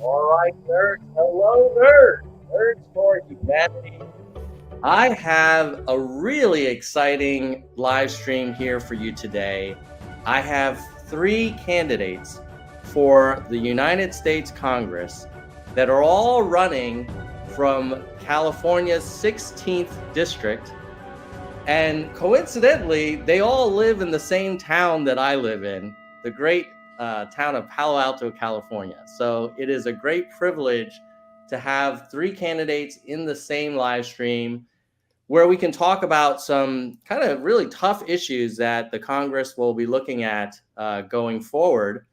All right, nerds. Hello, nerds. Nerds for Humanity. I have a really exciting live stream here for you today. I have three candidates for the United States Congress that are all running from California's 16th district. And coincidentally, they all live in the same town that I live in, the great town of Palo Alto, California. So it is a great privilege to have three candidates in the same live stream where we can talk about some kind of really tough issues that the Congress will be looking at going forward.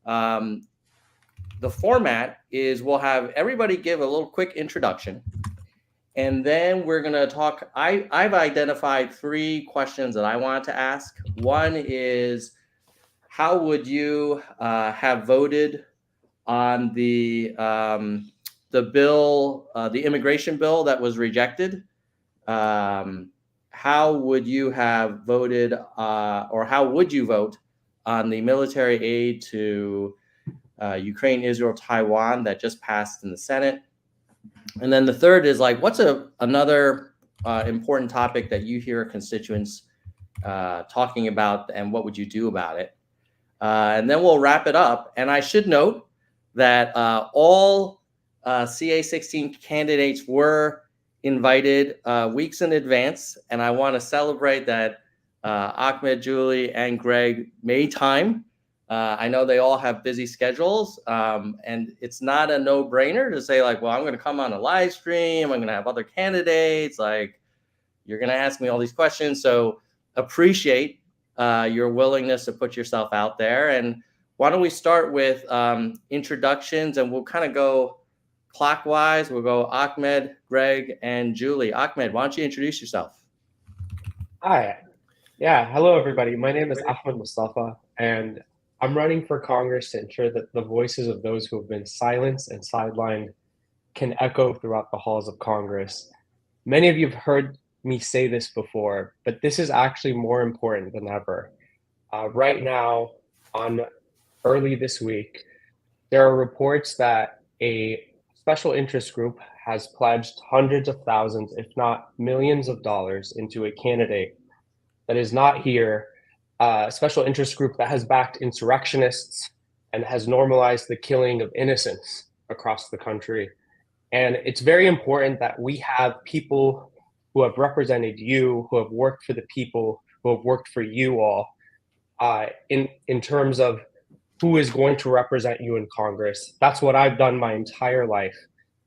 Um, the format is we'll have everybody give a little quick introduction. And then we're going to talk. I've identified three questions that I want to ask. One is, how would you have voted on the bill, the immigration bill that was rejected? How would you have voted, or how would you vote on the military aid to Ukraine, Israel, Taiwan that just passed in the Senate? And then the third is like, what's another important topic that you hear constituents talking about, and what would you do about it? And then we'll wrap it up. And I should note that all CA16 candidates were invited weeks in advance, and I want to celebrate that Ahmed, Julie, and Greg made time. I know they all have busy schedules, and it's not a no-brainer to say like, well, I'm going to come on a live stream. I'm going to have other candidates. Like, you're going to ask me all these questions. So appreciate your willingness to put yourself out there. And why don't we start with introductions, and we'll kind of go clockwise. We'll go Ahmed, Greg, and Julie. Ahmed, why don't you introduce yourself? Hi. Yeah, hello everybody. My name is Ahmed Mustafa, and I'm running for Congress to ensure that the voices of those who have been silenced and sidelined can echo throughout the halls of Congress. Many of you have heard me say this before, but this is actually more important than ever. Right now, on early this week, there are reports that a special interest group has pledged hundreds of thousands, if not millions of dollars into a candidate that is not here, a special interest group that has backed insurrectionists and has normalized the killing of innocents across the country. And it's very important that we have people who have represented you, who have worked for the people, who have worked for you all, in terms of who is going to represent you in Congress. That's what I've done my entire life.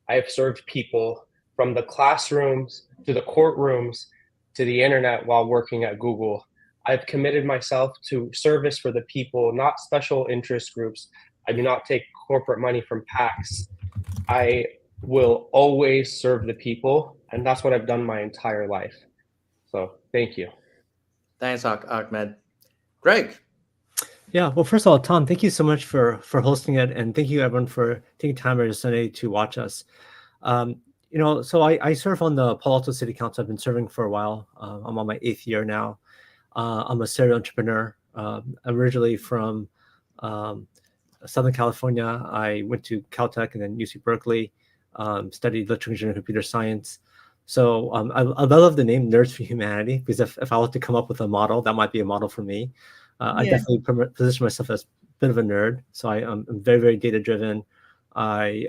I have served people from the classrooms to the courtrooms to the internet while working at Google. I've committed myself to service for the people, not special interest groups. I do not take corporate money from PACs. I will always serve the people, and that's what I've done my entire life. So thank you. Thanks, Ahmed. Greg. Yeah, well, first of all, Tom, thank you so much for hosting it, and thank you everyone for taking time every Sunday to watch us. So I serve on the Palo Alto City Council. I've been serving for a while. I'm on my 8th year now. I'm a serial entrepreneur. I'm originally from Southern California. I went to Caltech and then UC Berkeley, studied electrical engineering and computer science. So I love the name Nerds for Humanity, because if I were to come up with a model, that might be a model for me. I definitely position myself as a bit of a nerd. So I'm very, very data driven. I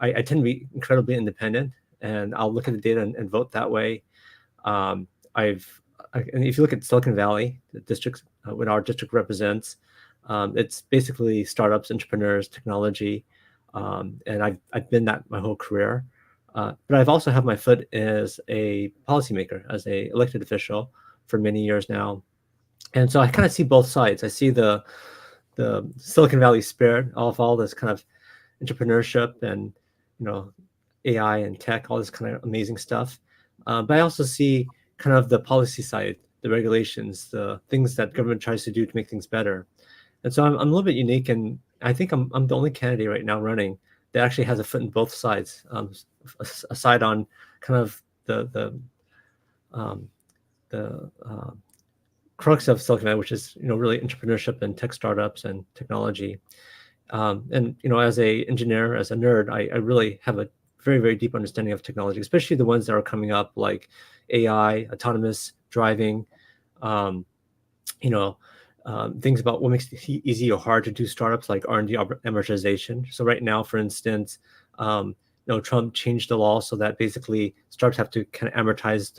tend to be incredibly independent, and I'll look at the data and vote that way. And if you look at Silicon Valley, the districts, what our district represents, it's basically startups, entrepreneurs, technology, and I've been that my whole career. But I've also had my foot as a policymaker, as a elected official for many years now. And so I kind of see both sides. I see the Silicon Valley spirit of all this kind of entrepreneurship and, AI and tech, all this kind of amazing stuff. But I also see kind of the policy side, the regulations, the things that government tries to do to make things better. And so I'm a little bit unique, and I think I'm the only candidate right now running that actually has a foot in both sides, aside on kind of the crux of Silicon Valley, which is really entrepreneurship and tech startups and technology. And as a engineer, as a nerd, I really have a very, very deep understanding of technology, especially the ones that are coming up like AI, autonomous driving, um, you know, things about what makes it easy or hard to do startups like R&D amortization. So right now, for instance, Trump changed the law so that basically startups have to kind of amortize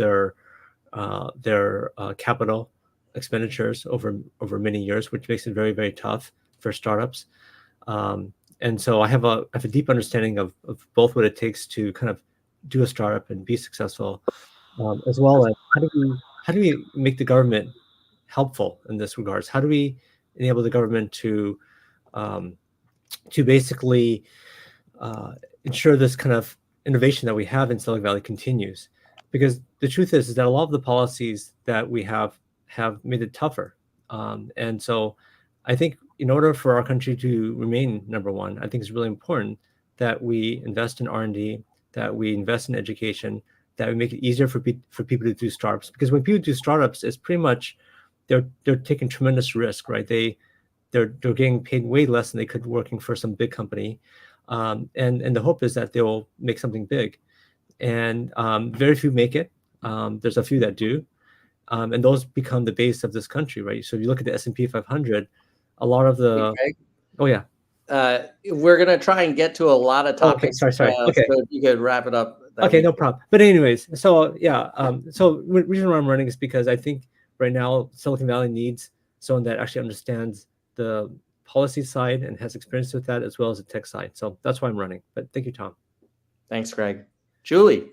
their capital expenditures over many years, which makes it very, very tough for startups. And so I have a deep understanding of both what it takes to kind of do a startup and be successful, as well as how do we make the government helpful in this regards? How do we enable the government um, to basically uh, ensure this kind of innovation that we have in Silicon Valley continues? Because the truth is that a lot of the policies that we have made it tougher, and so I think in order for our country to remain number one, I think it's really important that we invest in R&D, that we invest in education, that we make it easier for people to do startups. Because when people do startups, it's pretty much they're taking tremendous risk, right? They're getting paid way less than they could working for some big company, and the hope is that they will make something big. And very few make it. There's a few that do, and those become the base of this country, right? So if you look at the S&P 500, a lot of Hey, the Greg, oh yeah. we're going to try and get to a lot of Oh, okay, topics. sorry. Okay. So if you could wrap it up, that'd Okay, be no great. problem. But anyways, so yeah, so the reason why I'm running is because I think right now Silicon Valley needs someone that actually understands the policy side and has experience with that as well as the tech side. So that's why I'm running. But thank you, Tom. Thanks, Greg. Julie.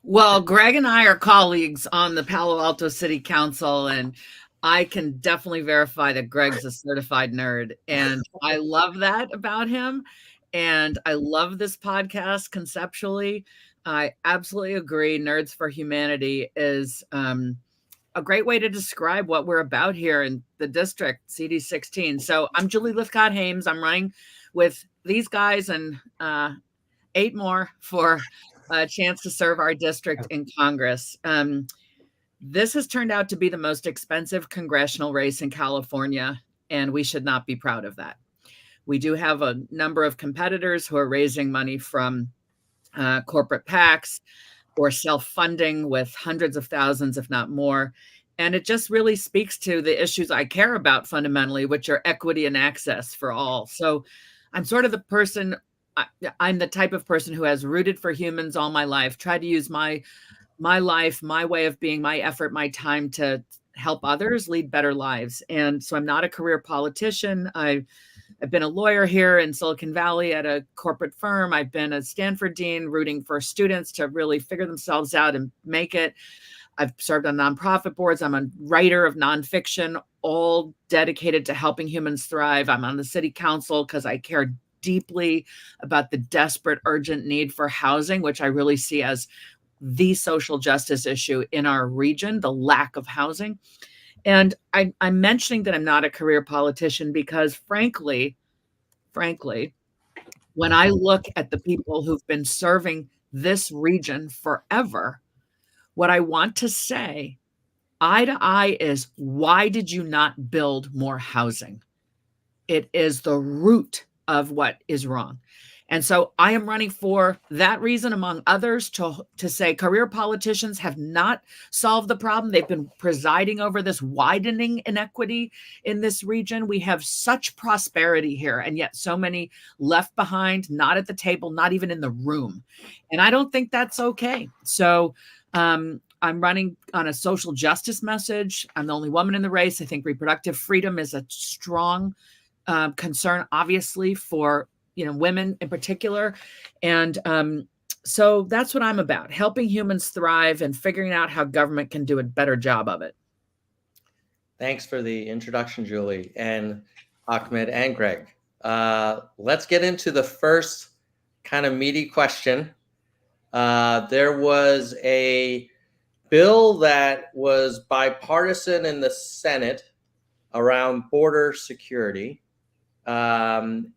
Well, Greg and I are colleagues on the Palo Alto City Council, and I can definitely verify that Greg's a certified nerd. And I love that about him. And I love this podcast conceptually. I absolutely agree. Nerds for Humanity is a great way to describe what we're about here in the district, CD16. So I'm Julie Lithcott-Hames. I'm running with these guys and 8 more for a chance to serve our district in Congress. This has turned out to be the most expensive congressional race in California, and we should not be proud of that. We do have a number of competitors who are raising money from corporate PACs or self-funding with hundreds of thousands, if not more. And it just really speaks to the issues I care about fundamentally, which are equity and access for all. So I'm sort of the person, I'm the type of person who has rooted for humans all my life, tried to use my life, my way of being, my effort, my time to help others lead better lives. And so I'm not a career politician. I've been a lawyer here in Silicon Valley at a corporate firm. I've been a Stanford dean rooting for students to really figure themselves out and make it. I've served on nonprofit boards. I'm a writer of nonfiction, all dedicated to helping humans thrive. I'm on the city council because I care deeply about the desperate, urgent need for housing, which I really see as the social justice issue in our region, the lack of housing. And I'm mentioning that I'm not a career politician because frankly, when I look at the people who've been serving this region forever, what I want to say eye to eye is, why did you not build more housing? It is the root of what is wrong. And so I am running for that reason, among others, to say career politicians have not solved the problem. They've been presiding over this widening inequity in this region. We have such prosperity here, and yet so many left behind, not at the table, not even in the room. And I don't think that's okay. So I'm running on a social justice message. I'm the only woman in the race. I think reproductive freedom is a strong concern, obviously, for women in particular. And so that's what I'm about, helping humans thrive and figuring out how government can do a better job of it. Thanks for the introduction, Julie, and Ahmed and Greg. Let's get into the first kind of meaty question. There was a bill that was bipartisan in the Senate around border security. And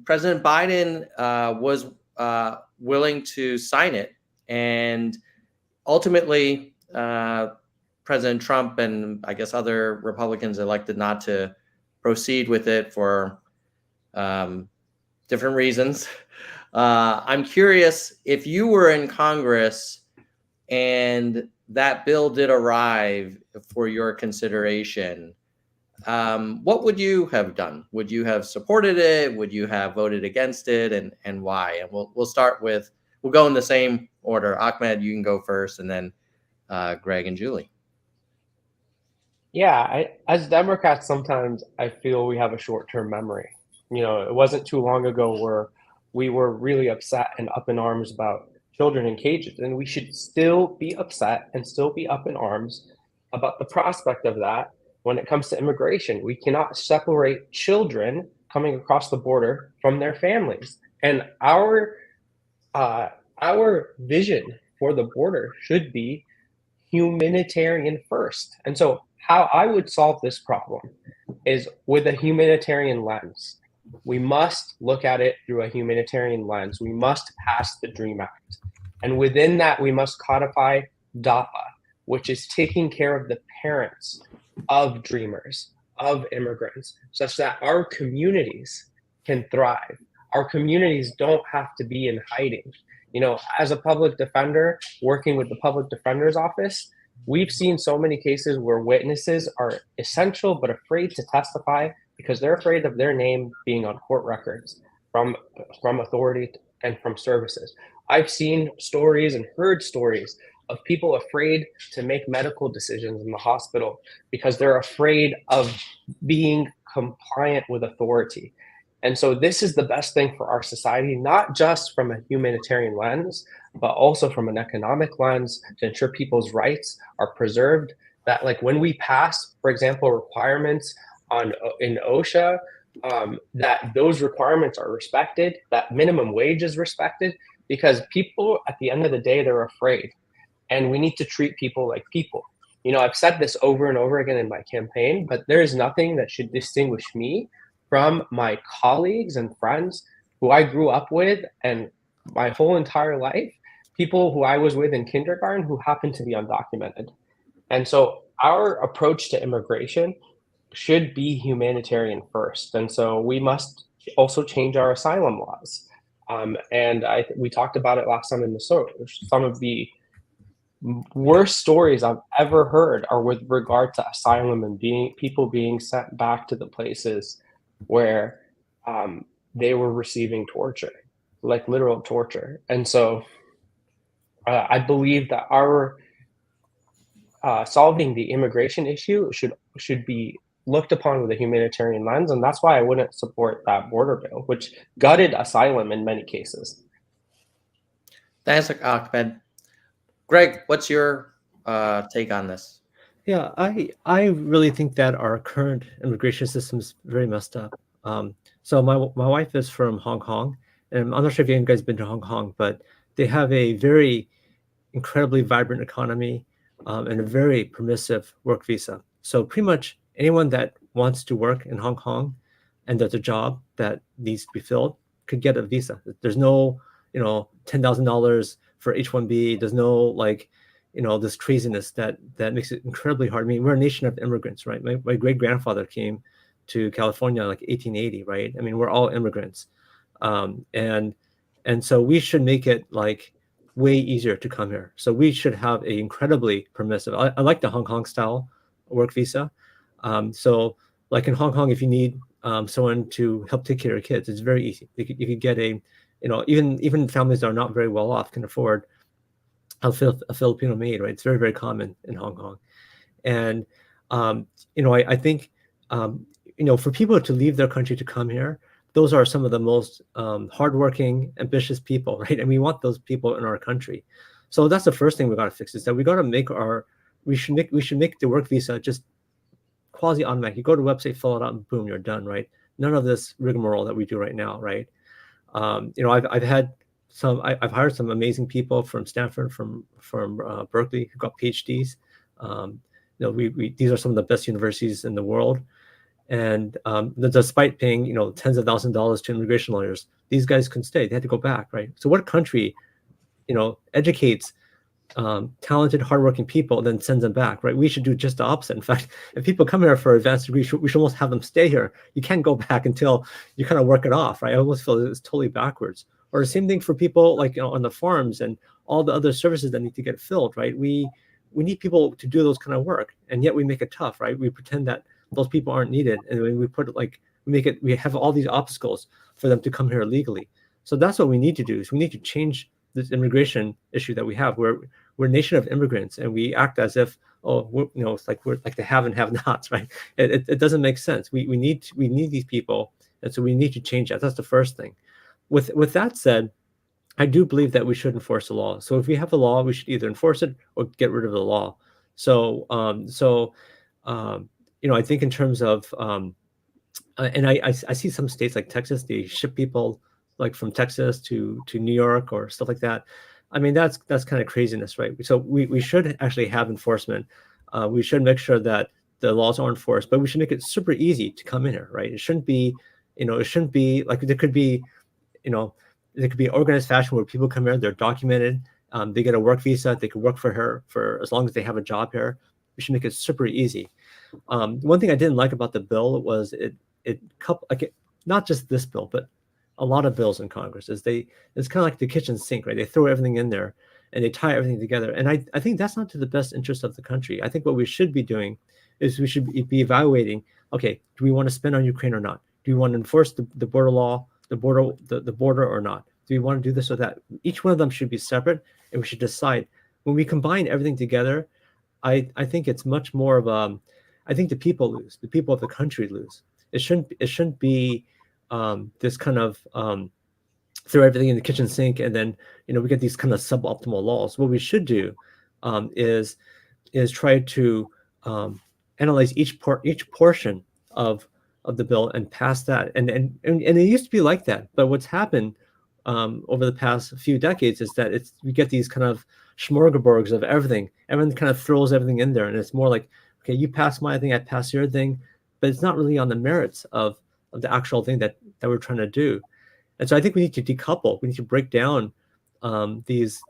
President Biden was willing to sign it. And ultimately, President Trump and I guess other Republicans elected not to proceed with it for different reasons. I'm curious, if you were in Congress and that bill did arrive for your consideration, what would you have done? Would you have supported it? Would you have voted against it, and why? And we'll start with, we'll go in the same order. Ahmed, you can go first, and then Greg and Julie. Yeah, as Democrats, sometimes I feel we have a short-term memory. It wasn't too long ago where we were really upset and up in arms about children in cages, and we should still be upset and still be up in arms about the prospect of that when it comes to immigration. We cannot separate children coming across the border from their families, and our vision for the border should be humanitarian first. And so how I would solve this problem is with a humanitarian lens. We must look at it through a humanitarian lens. We must pass the DREAM Act. And within that, we must codify DAPA, which is taking care of the parents of dreamers, of immigrants, such that our communities can thrive. Our communities don't have to be in hiding. As a public defender, working with the public defender's office, we've seen so many cases where witnesses are essential but afraid to testify because they're afraid of their name being on court records from authority and from services. I've seen stories and heard stories of people afraid to make medical decisions in the hospital because they're afraid of being compliant with authority. And so this is the best thing for our society, not just from a humanitarian lens, but also from an economic lens to ensure people's rights are preserved. That, like, when we pass, for example, requirements in OSHA, that those requirements are respected, that minimum wage is respected, because people at the end of the day, they're afraid. And we need to treat people like people. I've said this over and over again in my campaign, but there is nothing that should distinguish me from my colleagues and friends who I grew up with and my whole entire life, people who I was with in kindergarten who happen to be undocumented. And so our approach to immigration should be humanitarian first. And so we must also change our asylum laws. And we talked about it last time in the show. Some of the worst stories I've ever heard are with regard to asylum and people being sent back to the places where they were receiving torture, like literal torture. And so I believe that our solving the immigration issue should be looked upon with a humanitarian lens. And that's why I wouldn't support that border bill, which gutted asylum in many cases. Thanks, Ahmed. Greg, what's your take on this? Yeah, I really think that our current immigration system is very messed up. So my wife is from Hong Kong, and I'm not sure if you guys have been to Hong Kong, but they have a very incredibly vibrant economy and a very permissive work visa. So pretty much anyone that wants to work in Hong Kong and there's a job that needs to be filled could get a visa. There's no, $10,000 for H-1B. There's no this craziness that makes it incredibly hard. I mean, we're a nation of immigrants, right? My great grandfather came to California like 1880, right? I mean, we're all immigrants, and so we should make it like way easier to come here. So we should have a incredibly permissive. I like the Hong Kong style work visa. So like in Hong Kong, if you need someone to help take care of kids, it's very easy. You could get even families that are not very well off can afford a Filipino maid, right? It's very, very common in Hong Kong. And, I think, for people to leave their country to come here, those are some of the most hardworking, ambitious people, right? And we want those people in our country. So that's the first thing we got to fix, is that we got to we should make the work visa just quasi automatic. You go to the website, fill it out, and boom, you're done, right? None of this rigmarole that we do right now, right? I've hired some amazing people from Stanford, from Berkeley, who got PhDs. These are some of the best universities in the world, and despite paying tens of thousands of dollars to immigration lawyers, these guys couldn't stay. They had to go back, right? So what country educates talented, hardworking people, then sends them back, right? We should do just the opposite. In fact, if people come here for advanced degree, we should almost have them stay here. You can't go back until you kind of work it off, right? I almost feel it's totally backwards. Or the same thing for people like, on the farms and all the other services that need to get filled, right? We need people to do those kind of work, and yet we make it tough, right? We pretend that those people aren't needed, and we put it like we have all these obstacles for them to come here legally. So that's what we need to do. Is we need to change this immigration issue that we have, where we're a nation of immigrants and we act as if, it's like we're like the have and have-nots, right? It doesn't make sense. We need these people, and so we need to change that. That's the first thing. With that said, I do believe that we should enforce the law. So if we have a law, we should either enforce it or get rid of the law. So I think in terms of and I see some states like Texas, they ship people like from Texas to New York or stuff like that. I mean, that's kind of craziness, right? So we should actually have enforcement. We should make sure that the laws are enforced, but we should make it super easy to come in here, right? It shouldn't be like there could be organized fashion where people come here, they're documented, they get a work visa, they can work for her for as long as they have a job here. We should make it super easy. One thing I didn't like about the bill was not just this bill, but a lot of bills in Congress it's kind of like the kitchen sink, right? They throw everything in there and they tie everything together. And I think that's not to the best interest of the country. I think what we should be doing is we should be evaluating, okay, do we want to spend on Ukraine or not? Do we want to enforce the border law, the border or not? Do we want to do this or that? Each one of them should be separate, and we should decide. When we combine everything together, I think it's much more of I think the people lose. The people of the country lose. It shouldn't be this kind of throw everything in the kitchen sink, and then we get these kind of suboptimal laws. What we should do is try to analyze each portion of the bill and pass that. And it used to be like that, but what's happened over the past few decades is that we get these kind of smorgasbords of everything. Everyone kind of throws everything in there, and it's more like, okay, you pass my thing, I pass your thing, but it's not really on the merits of the actual thing that we're trying to do. And so I think we need to decouple. We need to break down these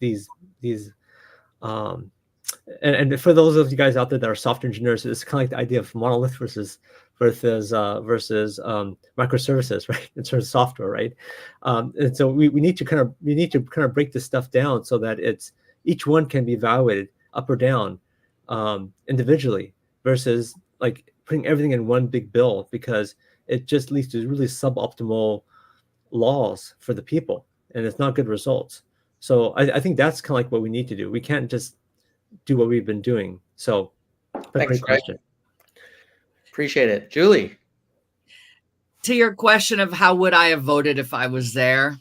and for those of you guys out there that are software engineers, it's kind of like the idea of monolith versus microservices, right? In terms of software, right? And so we need to kind of break this stuff down so that each one can be evaluated up or down individually, versus like putting everything in one big bill, because it just leads to really suboptimal laws for the people, and it's not good results. So I think that's kind of like what we need to do. We can't just do what we've been doing. So Thanks, great question. Appreciate it. Julie. To your question of how would I have voted if I was there,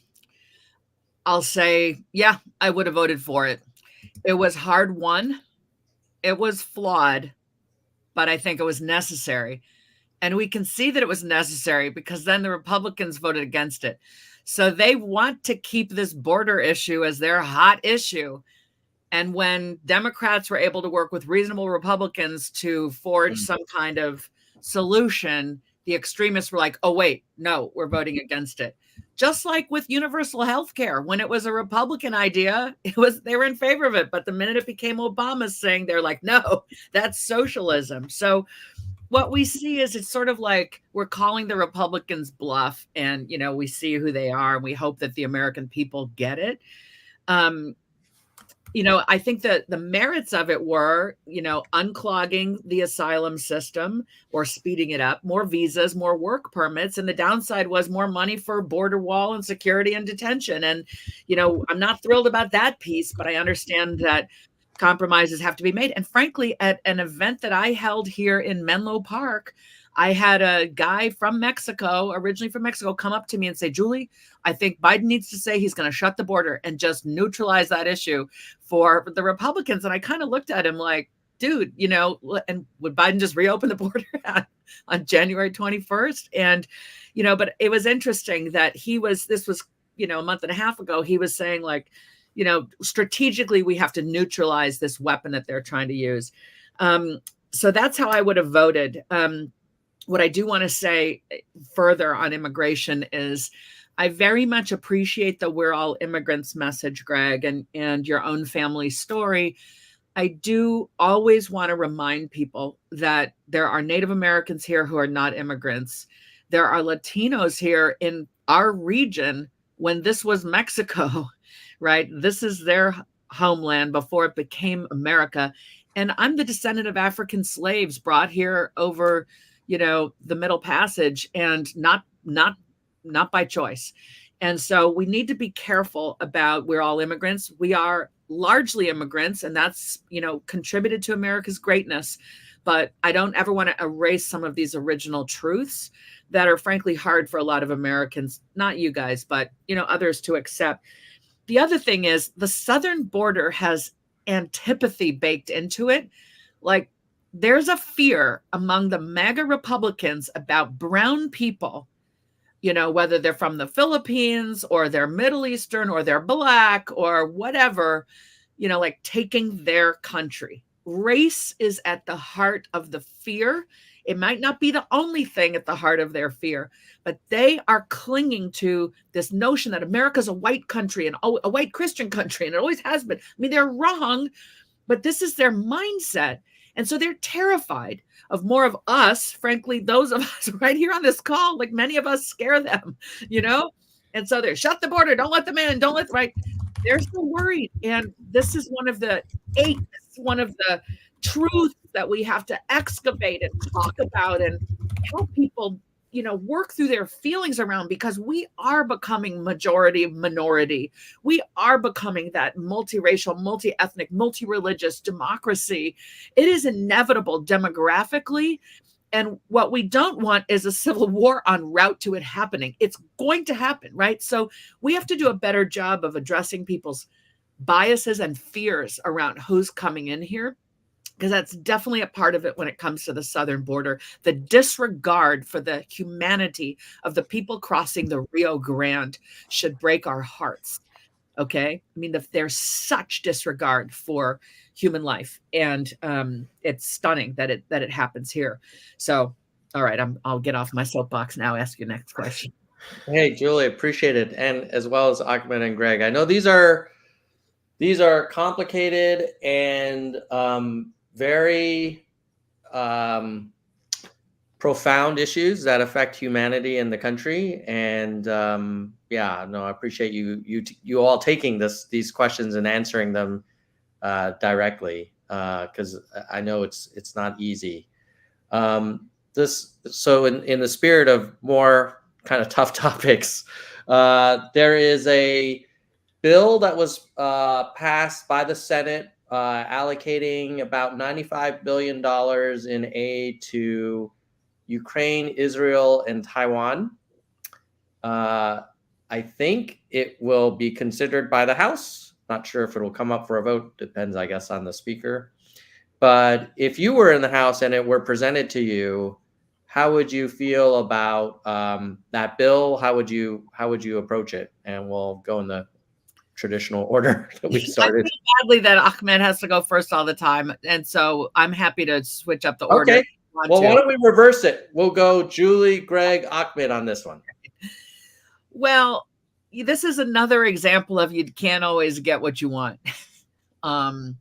I'll say, yeah, I would have voted for it. It was hard won. It was flawed, but I think it was necessary. And we can see that it was necessary because then the Republicans voted against it. So they want to keep this border issue as their hot issue. And when Democrats were able to work with reasonable Republicans to forge some kind of solution, the extremists were like, oh, wait, no, we're voting against it. Just like with universal health care, when it was a Republican idea, they were in favor of it. But the minute it became Obama's thing, they're like, no, that's socialism. So what we see is it's sort of like we're calling the Republicans bluff, and, we see who they are, and we hope that the American people get it. I think that the merits of it were, unclogging the asylum system or speeding it up, more visas, more work permits. And the downside was more money for border wall and security and detention. And, I'm not thrilled about that piece, but I understand that compromises have to be made. And frankly, at an event that I held here in Menlo Park, I had a guy from Mexico, originally from Mexico, come up to me and say, Julie, I think Biden needs to say he's going to shut the border and just neutralize that issue for the Republicans. And I kind of looked at him like, dude, and would Biden just reopen the border on January 21st? And, but it was interesting that this was, a month and a half ago, he was saying like, strategically, we have to neutralize this weapon that they're trying to use. So that's how I would have voted. What I do want to say further on immigration is I very much appreciate the "we're all immigrants" message, Greg, and your own family story. I do always want to remind people that there are Native Americans here who are not immigrants. There are Latinos here in our region when this was Mexico, right? This is their homeland before it became America. And I'm the descendant of African slaves brought here over, the Middle Passage, and not by choice. And so we need to be careful about, we're all immigrants. We are largely immigrants, and that's, contributed to America's greatness. But I don't ever want to erase some of these original truths that are frankly hard for a lot of Americans, not you guys, but, others to accept. The other thing is the southern border has antipathy baked into it. Like, there's a fear among the MAGA Republicans about brown people, whether they're from the Philippines or they're Middle Eastern or they're Black or whatever, like taking their country. Race is at the heart of the fear. It might not be the only thing at the heart of their fear, but they are clinging to this notion that America's a white country and a white Christian country, and it always has been. I mean, they're wrong, but this is their mindset. And so they're terrified of more of us, frankly, those of us right here on this call, like many of us scare them, And so they're shut the border, don't let them in, don't let, right? They're so worried. And this is one of the aches, one of the truths that we have to excavate and talk about and help people, work through their feelings around, because we are becoming majority minority. We are becoming that multiracial, multi-ethnic, multi-religious democracy. It is inevitable demographically. And what we don't want is a civil war en route to it happening. It's going to happen, right? So we have to do a better job of addressing people's biases and fears around who's coming in here, because that's definitely a part of it when it comes to the southern border. The disregard for the humanity of the people crossing the Rio Grande should break our hearts. Okay. I mean, there's such disregard for human life, and it's stunning that it happens here. So, all right, I'll get off my soapbox now. Ask your next question. Hey, Julie, appreciate it, and as well as Ahmed and Greg. I know these are complicated and very profound issues that affect humanity and the country. And I appreciate you all taking these questions and answering them directly, because I know it's not easy. So in the spirit of more kind of tough topics, there is a bill that was passed by the Senate allocating about $95 billion in aid to Ukraine, Israel, and Taiwan. I think it will be considered by the House. Not sure if it will come up for a vote. Depends, I guess, on the speaker. But if you were in the House and it were presented to you, how would you feel about that bill? How would you approach it? And we'll go in the traditional order that we started. I feel badly that Ahmed has to go first all the time, and so I'm happy to switch up the order. Okay. Well, why don't we reverse it? We'll go Julie, Greg, Ahmed on this one. Well, this is another example of you can't always get what you want, and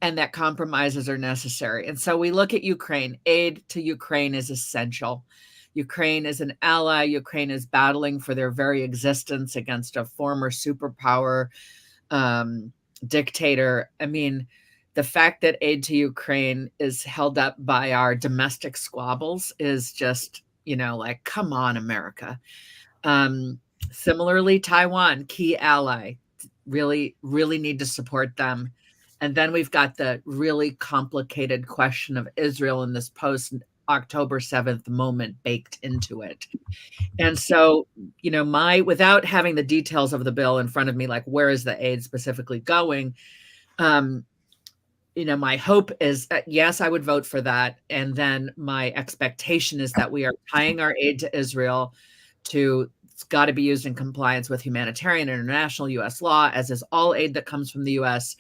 that compromises are necessary. And so we look at Ukraine. Aid to Ukraine is essential. Ukraine is an ally. Ukraine is battling for their very existence against a former superpower dictator. I mean, the fact that aid to Ukraine is held up by our domestic squabbles is just, like, come on, America. Similarly, Taiwan, key ally, really, really need to support them. And then we've got the really complicated question of Israel in this post-October 7th moment baked into it. And so, without having the details of the bill in front of me, like where is the aid specifically going, my hope is that, yes, I would vote for that. And then my expectation is that we are tying our aid to Israel to, it's got to be used in compliance with humanitarian international U.S. law, as is all aid that comes from the U.S.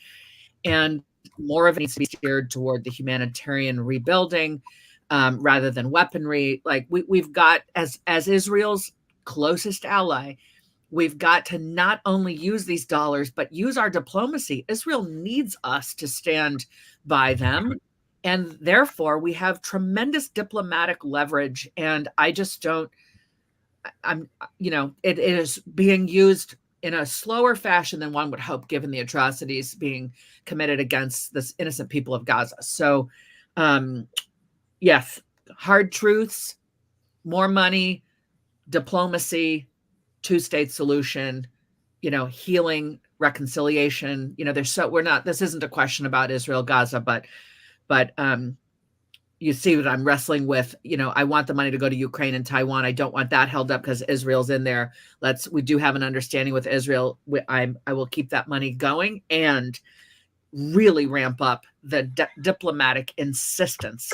And more of it needs to be steered toward the humanitarian rebuilding rather than weaponry. Like we've got, as Israel's closest ally. We've got to not only use these dollars, but use our diplomacy. Israel needs us to stand by them. And therefore, we have tremendous diplomatic leverage. And I just don't, it is being used in a slower fashion than one would hope, given the atrocities being committed against the innocent people of Gaza. So, yes, hard truths, more money, diplomacy, two-state solution, healing, reconciliation. This isn't a question about Israel, Gaza, but you see what I'm wrestling with. I want the money to go to Ukraine and Taiwan. I don't want that held up because Israel's in there. We do have an understanding with Israel. I will keep that money going and really ramp up the diplomatic insistence.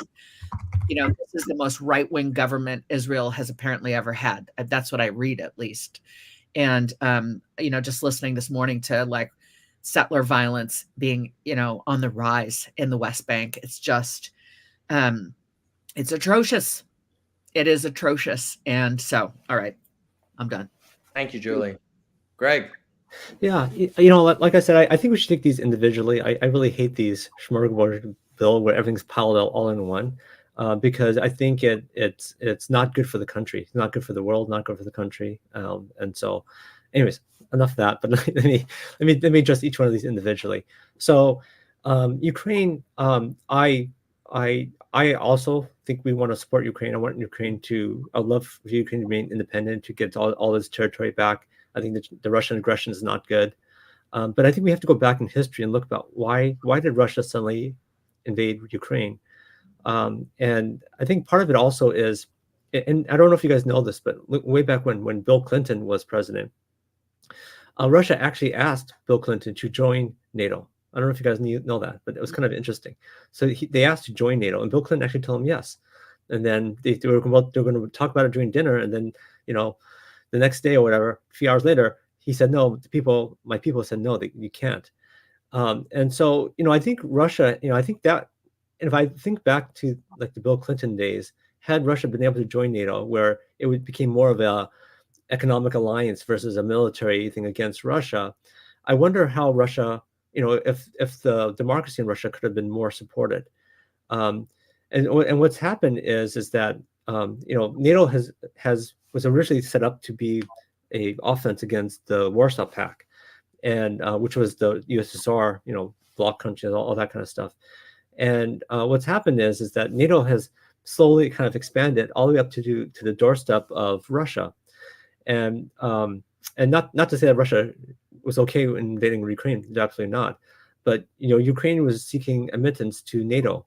This is the most right-wing government Israel has apparently ever had. That's what I read, at least. And, just listening this morning to like settler violence being, on the rise in the West Bank, it's just, it's atrocious. It is atrocious. And so, all right, I'm done. Thank you, Julie. Greg. Yeah, like I said, I think we should take these individually. I really hate these smorgasbord bill where everything's piled out all in one, because I think it's not good for the country. It's not good for the world, not good for the country. And so, anyways, enough of that. But let me address each one of these individually. So, Ukraine, I also think we want to support Ukraine. I I'd love for Ukraine to remain independent, to get all its territory back. I think the Russian aggression is not good. But I think we have to go back in history and look about why did Russia suddenly invade Ukraine? And I think part of it also is, and I don't know if you guys know this, but way back when Bill Clinton was president, Russia actually asked Bill Clinton to join NATO. I don't know if you guys know that, but it was kind of interesting. So they asked to join NATO, and Bill Clinton actually told him yes. And then they were going to talk about it during dinner, and then the next day or whatever, a few hours later, he said no. My people said no, you can't. And so I think Russia, I think that, and if I think back to like the Bill Clinton days, had Russia been able to join NATO, where it became more of a economic alliance versus a military thing against Russia, I wonder how Russia, if the democracy in Russia could have been more supported. And what's happened is that NATO was originally set up to be a offense against the Warsaw Pact, and which was the USSR, bloc countries, all that kind of stuff. And what's happened is that NATO has slowly kind of expanded all the way up to the doorstep of Russia, and not to say that Russia was okay in invading Ukraine, absolutely not, but Ukraine was seeking admittance to NATO,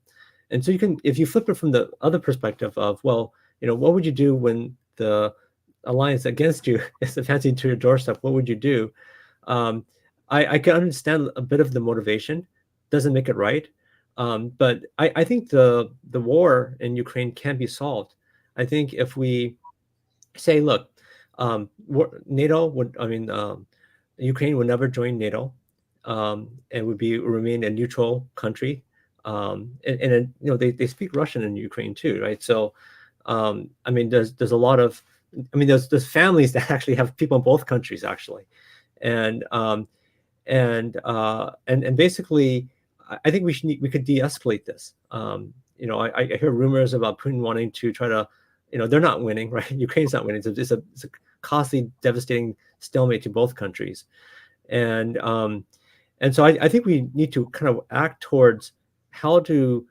and so if you flip it from the other perspective of, well, what would you do when the alliance against you is advancing to your doorstep? What would you do? I can understand a bit of the motivation. Doesn't make it right. But I think the war in Ukraine can be solved. I think if we say, look, NATO would, Ukraine would never join NATO, and would remain a neutral country. They speak Russian in Ukraine too, right? So, there's a lot of, there's families that actually have people in both countries actually, and basically, I think we could de-escalate this. I hear rumors about Putin wanting to try to, they're not winning, right? Ukraine's not winning. It's a costly, devastating stalemate to both countries, and so I think we need to kind of act towards how to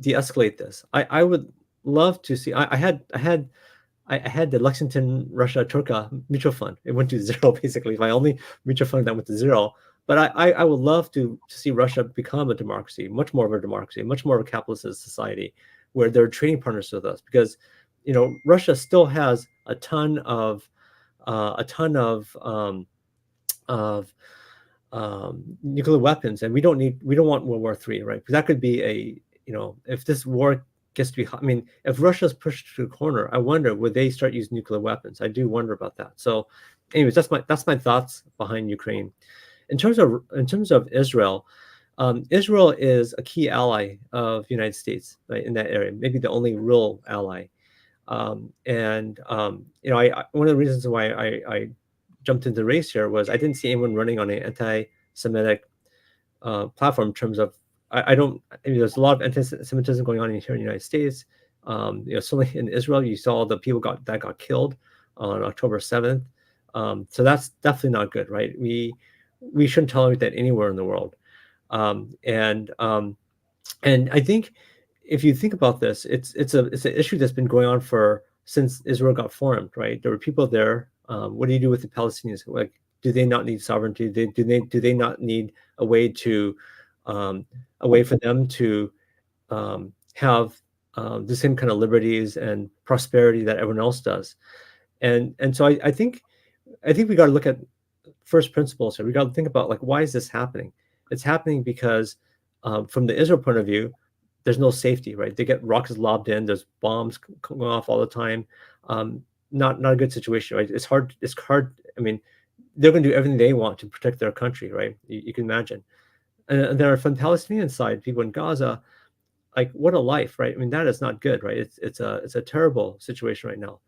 de-escalate this. I would love to see. I had the Lexington Russia Turka mutual fund. It went to zero basically. My only mutual fund that went to zero. But I would love to see Russia become a democracy, much more of a democracy, much more of a capitalist society, where they're trading partners with us. Because Russia still has a ton of nuclear weapons, and we don't want World War III, right? Because that could be if this war gets to be, if Russia's pushed to the corner, I wonder, would they start using nuclear weapons? I do wonder about that. So, anyways, that's my thoughts behind Ukraine. In terms of Israel, Israel is a key ally of the United States, right, in that area, maybe the only real ally. One of the reasons why I jumped into the race here was I didn't see anyone running on an anti-Semitic platform in terms of there's a lot of anti-Semitism going on here in the United States. Certainly in Israel, you saw the people that got killed on October 7th. So that's definitely not good, right? We shouldn't tolerate that anywhere in the world. And I think if you think about this, it's an issue that's been going on since Israel got formed, right? There were people there. What do you do with the Palestinians? Like, do they not need sovereignty? Do they not need a way for them to have the same kind of liberties and prosperity that everyone else does? And so I think we got to look at first principles here. We got to think about, like, why is this happening? It's happening because from the Israel point of view, there's no safety, right? They get rockets lobbed in. There's bombs going off all the time. Not a good situation, right? It's hard. I mean, they're going to do everything they want to protect their country, right? You can imagine. And then from the Palestinian side, people in Gaza, like, what a life, right? I mean, that is not good, right? It's a terrible situation right now.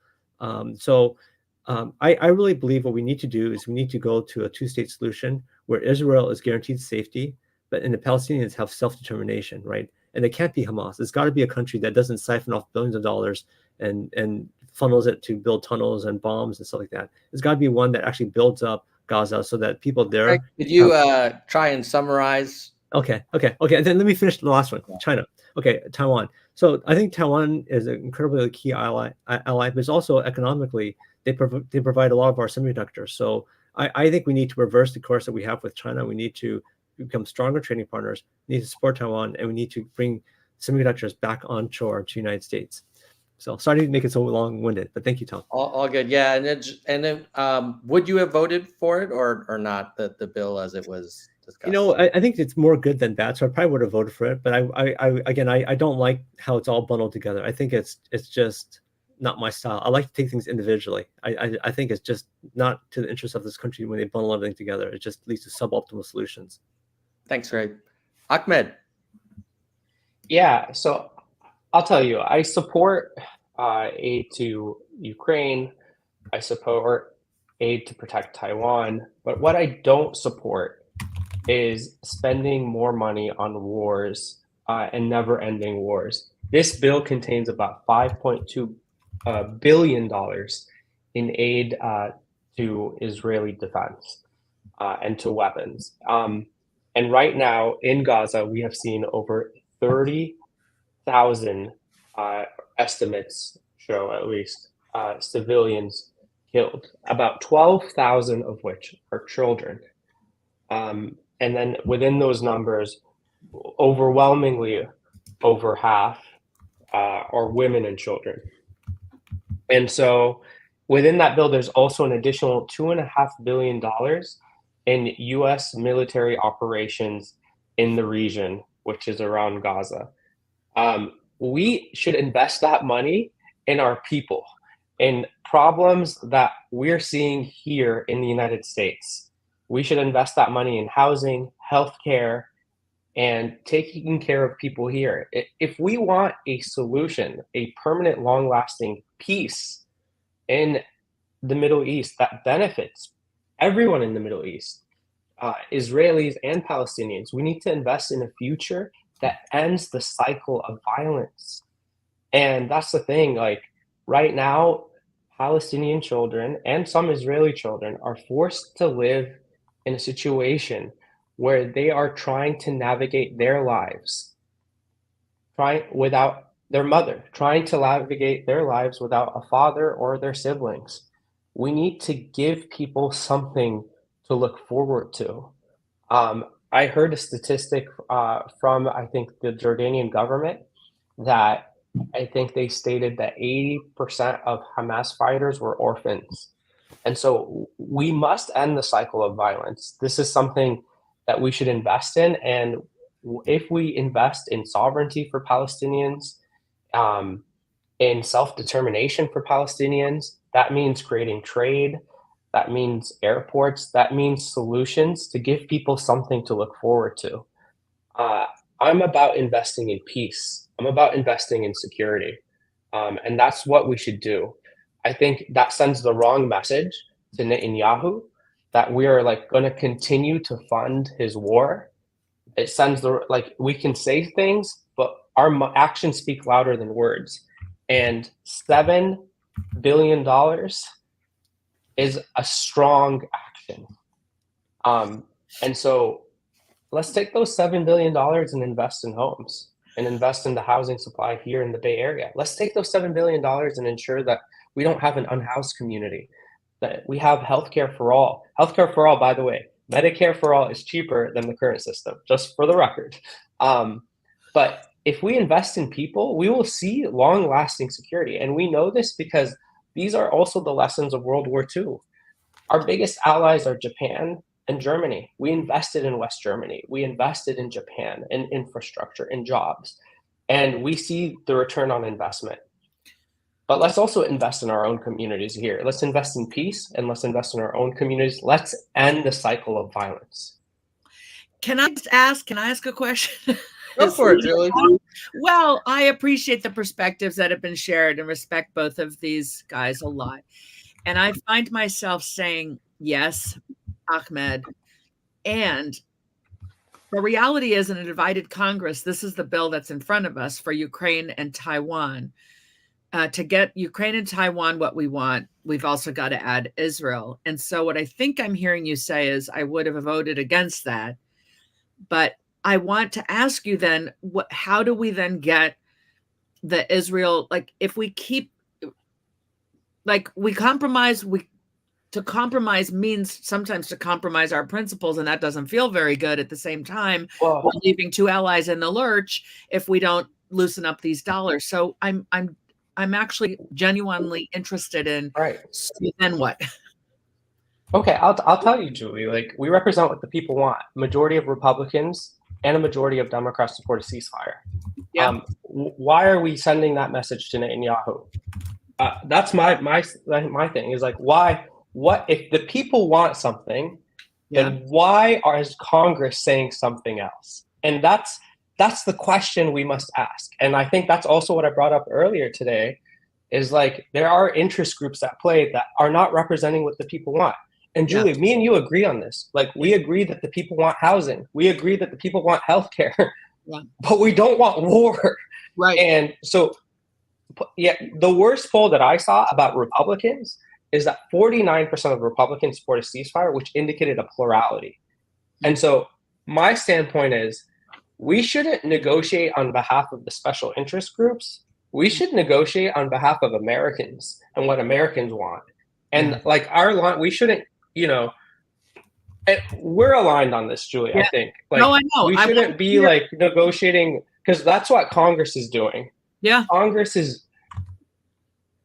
I really believe what we need to do is we need to go to a two-state solution where Israel is guaranteed safety, and the Palestinians have self-determination, right? And it can't be Hamas. It's got to be a country that doesn't siphon off billions of dollars and funnels it to build tunnels and bombs and stuff like that. It's got to be one that actually builds up Gaza so that people there. Greg, could you try and summarize? Okay. And then let me finish the last one. China. Okay, Taiwan. So I think Taiwan is an incredibly key ally, but it's also economically they provide a lot of our semiconductors. So I think we need to reverse the course that we have with China. We need to become stronger trading partners. We need to support Taiwan, and we need to bring semiconductors back onshore to the United States. So sorry to make it so long-winded, but thank you, Tom. All good. Yeah, and then would you have voted for it or not, the bill as it was discussed? I think it's more good than bad, so I probably would have voted for it. But I don't like how it's all bundled together. I think it's just not my style. I like to take things individually. I think it's just not to the interest of this country when they bundle everything together. It just leads to suboptimal solutions. Thanks, Greg. Ahmed. Yeah, so I'll tell you, I support aid to Ukraine. I support aid to protect Taiwan. But what I don't support is spending more money on wars and never-ending wars. This bill contains about $5.2 billion in aid to Israeli defense and to weapons. And right now in Gaza, we have seen over 30,000 estimates show, at least, civilians killed, about 12,000 of which are children. And then within those numbers, overwhelmingly over half are women and children. And so within that bill, there's also an additional $2.5 billion in U.S. military operations in the region, which is around Gaza. We should invest that money in our people, in problems that we're seeing here in the United States. We should invest that money in housing, healthcare, and taking care of people here. If we want a solution, a permanent, long-lasting peace in the Middle East that benefits everyone in the Middle East, Israelis and Palestinians, we need to invest in a future that ends the cycle of violence. And that's the thing, like right now, Palestinian children and some Israeli children are forced to live in a situation where they are trying to navigate their lives, without their mother, trying to navigate their lives without a father or their siblings. We need to give people something to look forward to. I heard a statistic from, I think, the Jordanian government that I think they stated that 80% of Hamas fighters were orphans. And so we must end the cycle of violence. This is something that we should invest in. And if we invest in sovereignty for Palestinians, in self-determination for Palestinians, that means creating trade, that means airports, that means solutions to give people something to look forward to. I'm about investing in peace. I'm about investing in security. And that's what we should do. I think that sends the wrong message to Netanyahu that we are like going to continue to fund his war. It sends the like we can say things, but our actions speak louder than words. And $7 billion is a strong action. And so let's take those $7 billion and invest in homes and invest in the housing supply here in the Bay Area. Let's take those $7 billion and ensure that we don't have an unhoused community, that we have healthcare for all. Healthcare for all, by the way, Medicare for all is cheaper than the current system, just for the record. But if we invest in people, we will see long-lasting security. And we know this because these are also the lessons of World War II. Our biggest allies are Japan and Germany. We invested in West Germany. We invested in Japan, in infrastructure, in jobs. And we see the return on investment. But let's also invest in our own communities here. Let's invest in peace and let's invest in our own communities. Let's end the cycle of violence. Can I ask a question? Go for it, Julie. Well, I appreciate the perspectives that have been shared and respect both of these guys a lot. And I find myself saying, yes, Ahmed. And the reality is, in a divided Congress, this is the bill that's in front of us for Ukraine and Taiwan. To get Ukraine and Taiwan what we want, we've also got to add Israel. And so what I think I'm hearing you say is I would have voted against that. But I want to ask you then, how do we then get the Israel, like if we keep, like we compromise, to compromise means sometimes to compromise our principles, and that doesn't feel very good. At the same time, we're leaving two allies in the lurch if we don't loosen up these dollars. So I'm actually genuinely interested in, right. So then what? Okay, I'll tell you, Julie, like we represent what the people want. Majority of Republicans and a majority of Democrats support a ceasefire. Yeah. Why are we sending that message to Netanyahu? That's my thing is like, why, what if the people want something, then why is Congress saying something else? And that's the question we must ask. And I think that's also what I brought up earlier today is like, there are interest groups at play that are not representing what the people want. And Julie, me and you agree on this. Like we agree that the people want housing. We agree that the people want healthcare, but we don't want war. Right. And so, yeah, the worst poll that I saw about Republicans is that 49% of Republicans support a ceasefire, which indicated a plurality. And so my standpoint is we shouldn't negotiate on behalf of the special interest groups. We should negotiate on behalf of Americans and what Americans want. And like our line, we shouldn't, you know, we're aligned on this, Julie, I think. Like, no, I know. We shouldn't be like negotiating because that's what Congress is doing. Yeah. Congress is.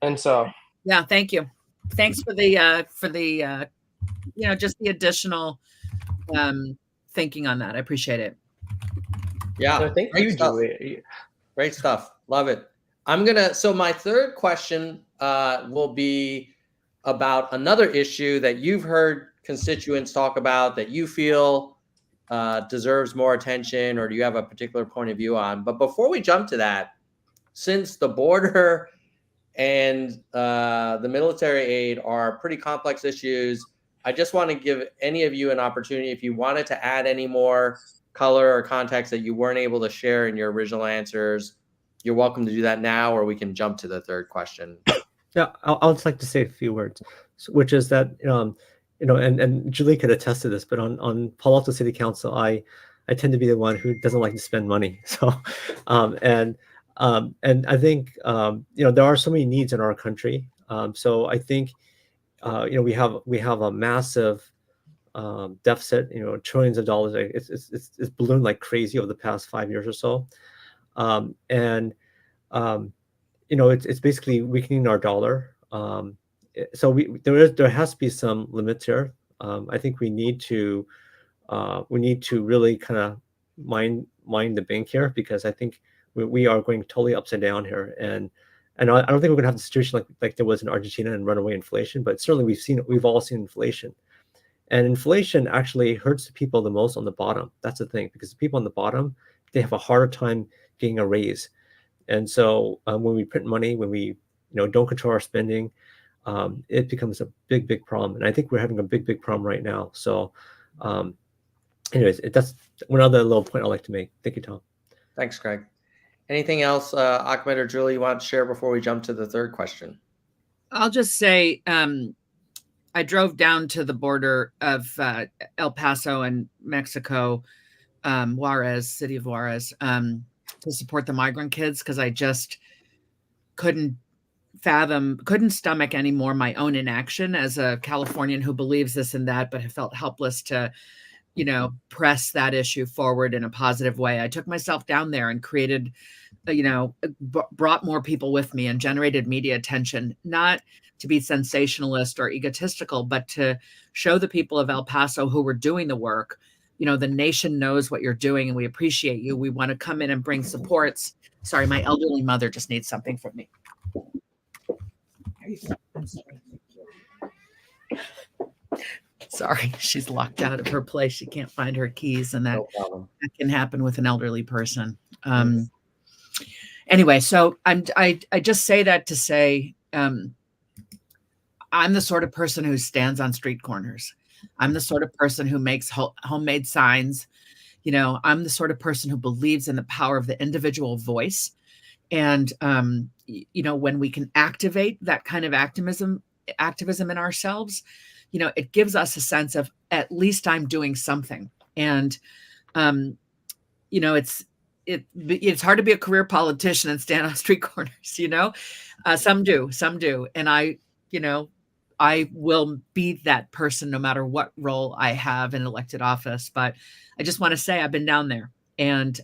And so. Yeah. Thank you. Thanks for the you know, just the additional thinking on that. I appreciate it. Yeah. So thank you, Julie. Great stuff. Love it. So my third question will be about another issue that you've heard constituents talk about that you feel deserves more attention, or do you have a particular point of view on? But before we jump to that, since the border and the military aid are pretty complex issues, I just want to give any of you an opportunity, if you wanted to add any more color or context that you weren't able to share in your original answers, you're welcome to do that now, or we can jump to the third question. Yeah, I'll just like to say a few words, which is that, you know, and Julie could attest to this, but on Palo Alto City Council, I tend to be the one who doesn't like to spend money. So, and I think, you know, there are so many needs in our country. So I think, you know, we have a massive deficit, you know, trillions of dollars. It's ballooned like crazy over the past 5 years or so. You know, it's basically weakening our dollar. So there has to be some limits here. I think we need to really kind of mind the bank here, because I think we are going totally upside down here. And I don't think we're going to have the situation like there was in Argentina and runaway inflation, but certainly we've all seen inflation. And inflation actually hurts the people the most on the bottom. That's the thing, because the people on the bottom, they have a harder time getting a raise. And so when we print money, when we don't control our spending, it becomes a big problem. And I think we're having a big problem right now. So anyways, that's one other little point I'd like to make. Thank you, Tom. Thanks, Greg. Anything else, Ahmed or Julie, you want to share before we jump to the third question? I'll just say I drove down to the border of El Paso and Mexico, Juarez, city of Juarez, to support the migrant kids because I just couldn't stomach anymore my own inaction as a Californian who believes this and that, but have felt helpless to, press that issue forward in a positive way. I took myself down there and created, brought more people with me and generated media attention, not to be sensationalist or egotistical, but to show the people of El Paso who were doing the work, the nation knows what you're doing and we appreciate you. We want to come in and bring supports. Sorry, my elderly mother just needs something from me. Sorry, she's locked out of her place. She can't find her keys, and that can happen with an elderly person. Anyway, so I just say that to say I'm the sort of person who stands on street corners. I'm the sort of person who makes homemade signs. I'm the sort of person who believes in the power of the individual voice. And, when we can activate that kind of activism in ourselves, it gives us a sense of at least I'm doing something. And, it's hard to be a career politician and stand on street corners, some do. And I will be that person no matter what role I have in elected office. But I just want to say I've been down there and,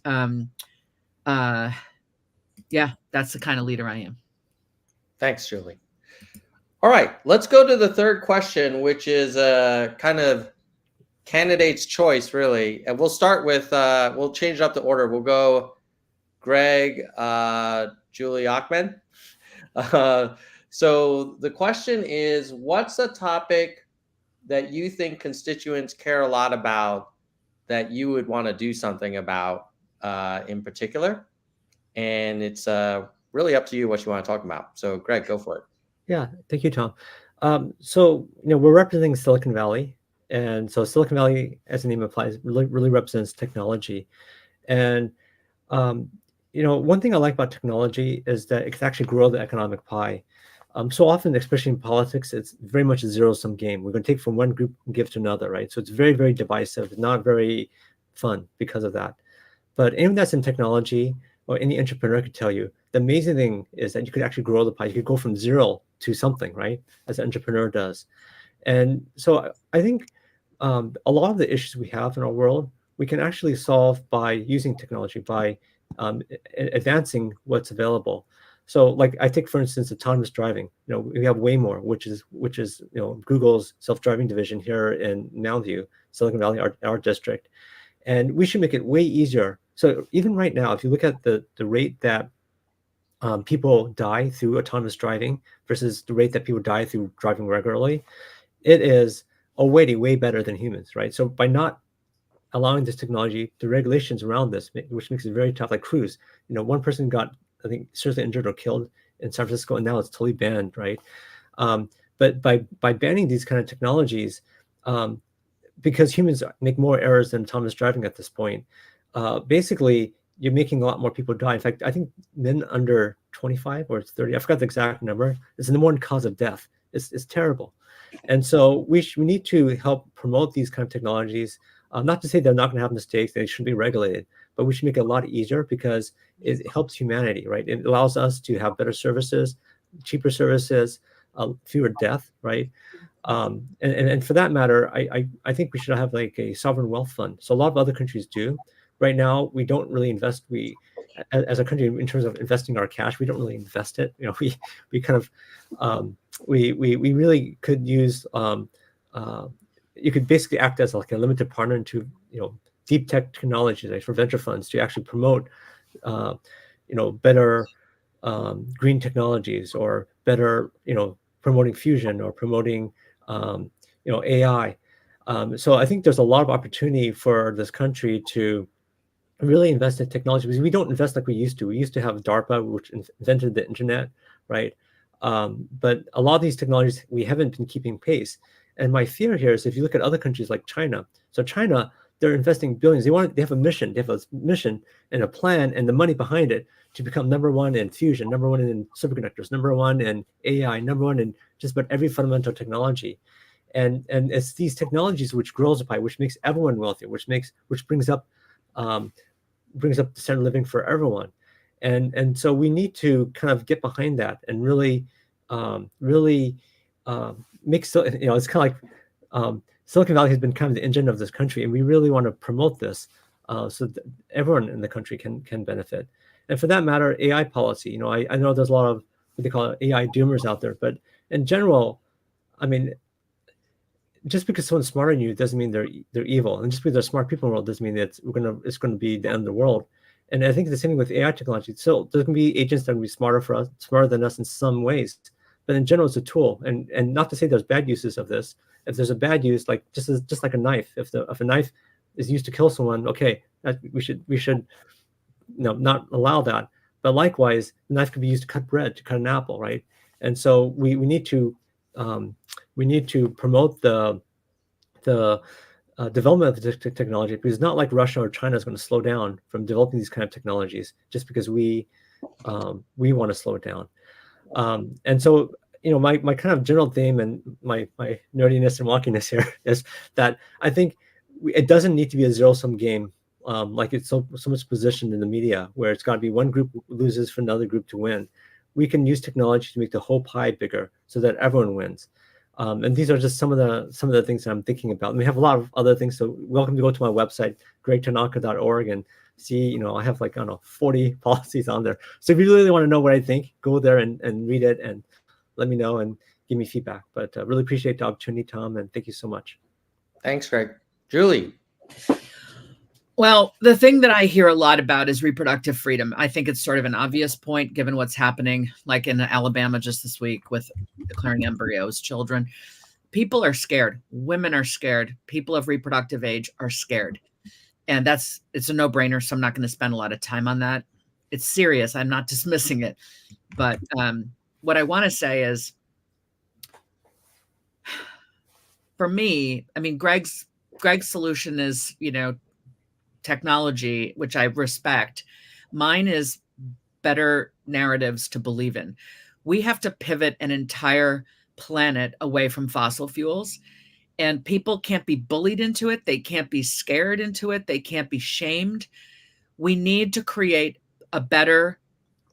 yeah, that's the kind of leader I am. Thanks, Julie. All right, let's go to the third question, which is a kind of candidate's choice, really. And we'll start with, we'll change up the order. We'll go Greg, Julie, Ahmed. So the question is, what's a topic that you think constituents care a lot about that you would want to do something about in particular? And it's really up to you what you want to talk about. So, Greg, go for it. Yeah, thank you, Tom. So, we're representing Silicon Valley. And so Silicon Valley, as the name implies, really represents technology. And, one thing I like about technology is that it can actually grow the economic pie. So often, especially in politics, it's very much a zero-sum game. We're going to take from one group and give to another, right? So it's very divisive, not very fun because of that. But anyone that's in technology, or any entrepreneur could tell you, the amazing thing is that you could actually grow the pie. You could go from zero to something, right? As an entrepreneur does. And so I think a lot of the issues we have in our world, we can actually solve by using technology, by advancing what's available. So like I take, for instance, autonomous driving. We have Waymo, which is Google's self-driving division here in Mountain View, Silicon Valley, our district. And we should make it way easier. So even right now, if you look at the rate that people die through autonomous driving versus the rate that people die through driving regularly, it is already way better than humans, right? So by not allowing this technology, the regulations around this, which makes it very tough, like cruise, one person got, I think, seriously injured or killed in San Francisco, and now it's totally banned, right? But by banning these kind of technologies, because humans make more errors than autonomous driving at this point, basically you're making a lot more people die. In fact, I think men under 25 or 30, I forgot the exact number, is the number one cause of death. It's terrible. And so we need to help promote these kind of technologies. Not to say they're not going to have mistakes, they shouldn't be regulated, but we should make it a lot easier because it helps humanity, right? It allows us to have better services, cheaper services, fewer death, right? And for that matter, I think we should have like a sovereign wealth fund. So a lot of other countries do. Right now, we don't really invest. We, as a country, in terms of investing our cash, we don't really invest it. We kind of we really could use. You could basically act as like a limited partner into deep tech technologies, like for venture funds to actually promote better green technologies, or better promoting fusion, or promoting AI. So I think there's a lot of opportunity for this country to really invest in technology, because we don't invest like we used to. We used to have DARPA, which invented the internet, right? But a lot of these technologies, we haven't been keeping pace. And my fear here is if you look at other countries like China, so China, they're investing billions. They have a mission. They have a mission and a plan and the money behind it to become number one in fusion, number one in superconductors, number one in AI, number one in just about every fundamental technology. And it's these technologies which grows the pie, which makes everyone wealthy, which brings up the standard of living for everyone. And so we need to kind of get behind that and really make, so it's kind of like Silicon Valley has been kind of the engine of this country, and we really want to promote this so that everyone in the country can benefit. And for that matter, AI policy. I know there's a lot of what they call AI doomers out there, but in general, I mean, just because someone's smarter than you doesn't mean they're evil, and just because there's smart people in the world doesn't mean that it's gonna be the end of the world. And I think the same thing with AI technology. So there's gonna be agents that are gonna be smarter than us in some ways, but in general, it's a tool. And not to say there's bad uses of this. If there's a bad use, like just like a knife, if a knife is used to kill someone, okay, we should not allow that. But likewise, the knife could be used to cut bread, to cut an apple, right? And so we need to promote the development of the technology, because it's not like Russia or China is going to slow down from developing these kind of technologies just because we want to slow it down. And so, my kind of general theme and my nerdiness and wonkiness here is that I think it doesn't need to be a zero-sum game, like it's so much positioned in the media, where it's got to be one group loses for another group to win. We can use technology to make the whole pie bigger so that everyone wins. And these are just some of the things that I'm thinking about. And we have a lot of other things. So welcome to go to my website, gregtanaka.org, and see, I have 40 policies on there. So if you really want to know what I think, go there and read it and let me know and give me feedback. But really appreciate the opportunity, Tom, and thank you so much. Thanks, Greg. Julie. Well, the thing that I hear a lot about is reproductive freedom. I think it's sort of an obvious point given what's happening, like in Alabama just this week with declaring embryos, children. People are scared. Women are scared. People of reproductive age are scared. And it's a no-brainer, so I'm not going to spend a lot of time on that. It's serious. I'm not dismissing it. But what I want to say is, for me, I mean, Greg's solution is, technology, which I respect. Mine is better narratives to believe in. We have to pivot an entire planet away from fossil fuels, and people can't be bullied into it. They can't be scared into it. They can't be shamed. We need to create a better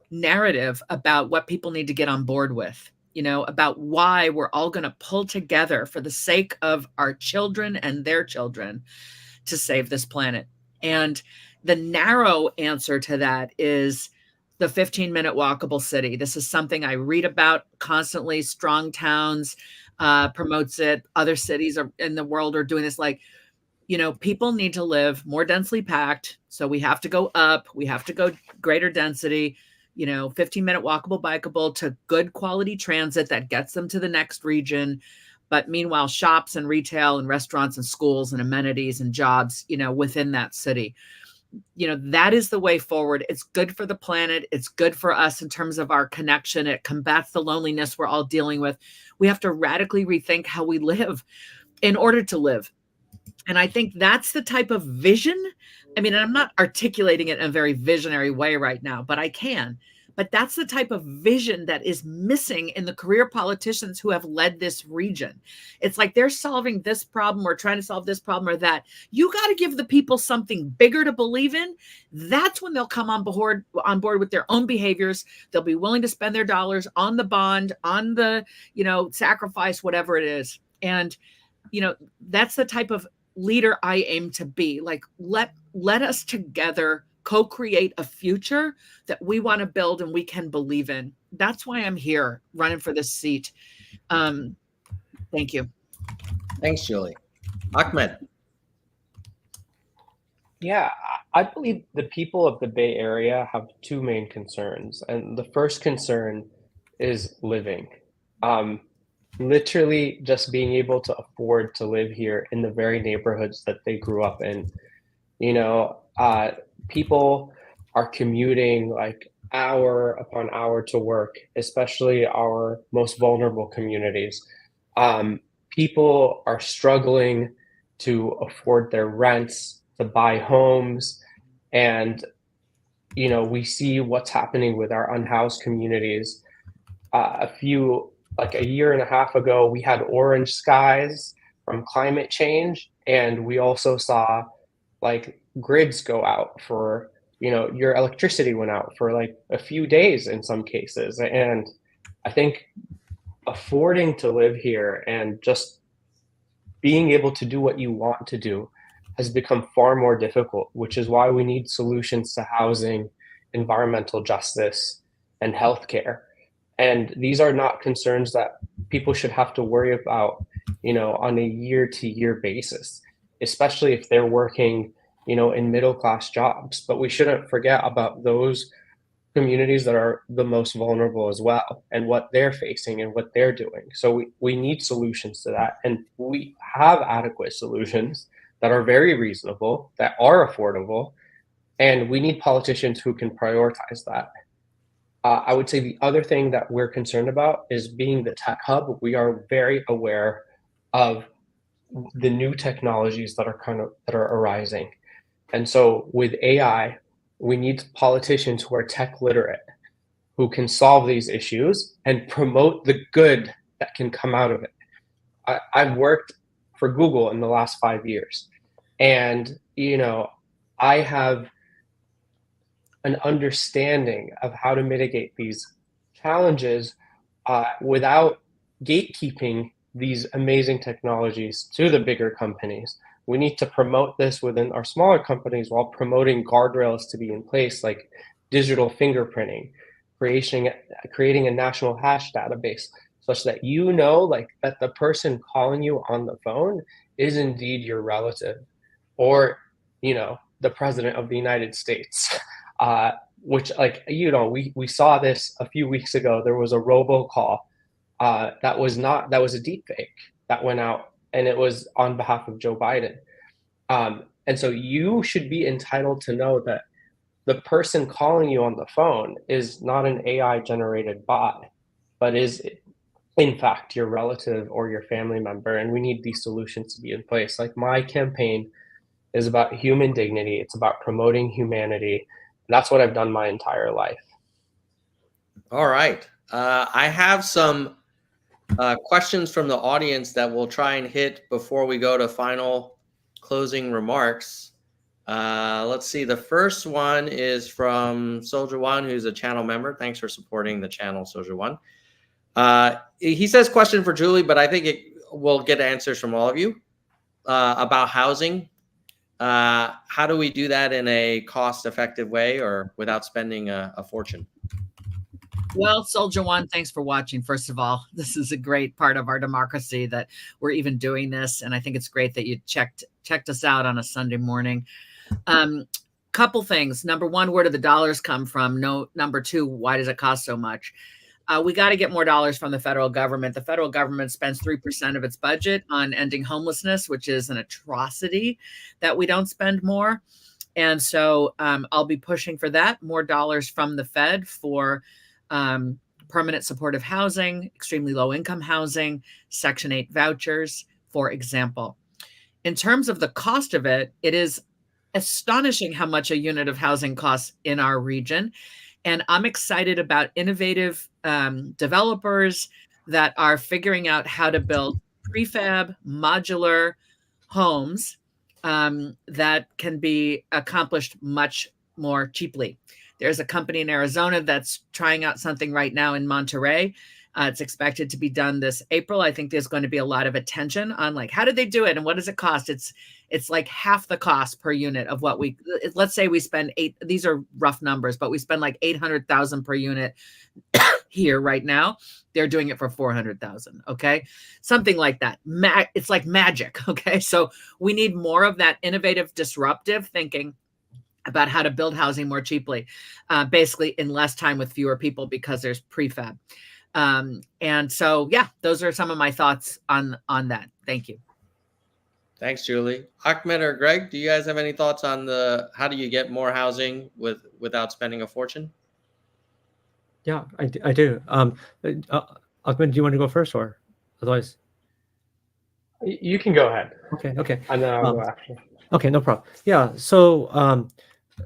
narrative about what people need to get on board with, about why we're all going to pull together for the sake of our children and their children to save this planet. And the narrow answer to that is the 15-minute walkable city. This is something I read about constantly. Strong Towns promotes it. Other cities in the world are doing this. People need to live more densely packed. So we have to go up. We have to go greater density, 15-minute walkable, bikeable to good quality transit that gets them to the next region. But meanwhile, shops and retail and restaurants and schools and amenities and jobs, within that city. That is the way forward. It's good for the planet. It's good for us in terms of our connection. It combats the loneliness we're all dealing with. We have to radically rethink how we live in order to live. And I think that's the type of vision. I mean, and I'm not articulating it in a very visionary way right now, but I can. But that's the type of vision that is missing in the career politicians who have led this region. It's like they're solving this problem or trying to solve this problem or that. You got to give the people something bigger to believe in. That's when they'll come on board with their own behaviors. They'll be willing to spend their dollars on the bond, on the, sacrifice, whatever it is. And, that's the type of leader I aim to be. Like, let us together co-create a future that we want to build and we can believe in. That's why I'm here running for this seat. Thank you. Thanks, Julie. Ahmed. Yeah, I believe the people of the Bay Area have two main concerns. And the first concern is living. Literally just being able to afford to live here in the very neighborhoods that they grew up in. People are commuting like hour upon hour to work, especially our most vulnerable communities. People are struggling to afford their rents, to buy homes, and we see what's happening with our unhoused communities. Like a year and a half ago, we had orange skies from climate change, and we also saw like grids go out for, your electricity went out for like a few days in some cases. And I think affording to live here and just being able to do what you want to do has become far more difficult, which is why we need solutions to housing, environmental justice, and healthcare. And these are not concerns that people should have to worry about, on a year to year basis, especially if they're working, in middle class jobs. But we shouldn't forget about those communities that are the most vulnerable as well, and what they're facing and what they're doing. So we need solutions to that. And we have adequate solutions that are very reasonable, that are affordable, and we need politicians who can prioritize that. I would say the other thing that we're concerned about is being the tech hub. We are very aware of the new technologies that are arising. And so with AI, we need politicians who are tech literate, who can solve these issues and promote the good that can come out of it. I've worked for Google in the last 5 years, and I have an understanding of how to mitigate these challenges without gatekeeping these amazing technologies to the bigger companies. We need to promote this within our smaller companies while promoting guardrails to be in place, like digital fingerprinting, creating a national hash database, such that like that the person calling you on the phone is indeed your relative, or the president of the United States. Which, like, we saw this a few weeks ago. There was a robocall that was a deep fake that went out, and it was on behalf of Joe Biden. And so you should be entitled to know that the person calling you on the phone is not an AI generated bot, but is in fact your relative or your family member. And we need these solutions to be in place. Like, my campaign is about human dignity. It's about promoting humanity. And that's what I've done my entire life. All right. I have some questions from the audience that we'll try and hit before we go to final closing remarks. Let's see. The first one is from Soldier One, who's a channel member. Thanks for supporting the channel, Soldier One. He says, question for Julie, but I think we'll get answers from all of you about housing. How do we do that in a cost-effective way or without spending a fortune? Well, Soldier One, thanks for watching. First of all, this is a great part of our democracy that we're even doing this, and I think it's great that you checked us out on a Sunday morning. Couple things. Number one, where do the dollars come from? Number two, why does it cost so much? We got to get more dollars from the federal government. The federal government spends 3% of its budget on ending homelessness, which is an atrocity that we don't spend more. And so I'll be pushing for that, more dollars from the Fed for permanent supportive housing, extremely low income housing, Section 8 vouchers, for example. In terms of the cost of it, it is astonishing how much a unit of housing costs in our region. And I'm excited about innovative developers that are figuring out how to build prefab modular homes that can be accomplished much more cheaply. There's a company in Arizona that's trying out something right now in Monterey. It's expected to be done this April. I think there's going to be a lot of attention on, like, how did they do it and what does it cost? It's like half the cost per unit of what let's say we spend these are rough numbers, but we spend like 800,000 per unit here right now. They're doing it for 400,000. Okay. Something like that. It's like magic. Okay. So we need more of that innovative, disruptive thinking about how to build housing more cheaply, basically in less time with fewer people, because there's prefab. And so, yeah, those are some of my thoughts on that. Thank you. Thanks, Julie. Ahmed or Greg, do you guys have any thoughts on the how do you get more housing without spending a fortune? Yeah, I do. Ahmed, do you want to go first, or otherwise? You can go ahead, Okay. and then I'll go after. Okay, no problem. Yeah. So on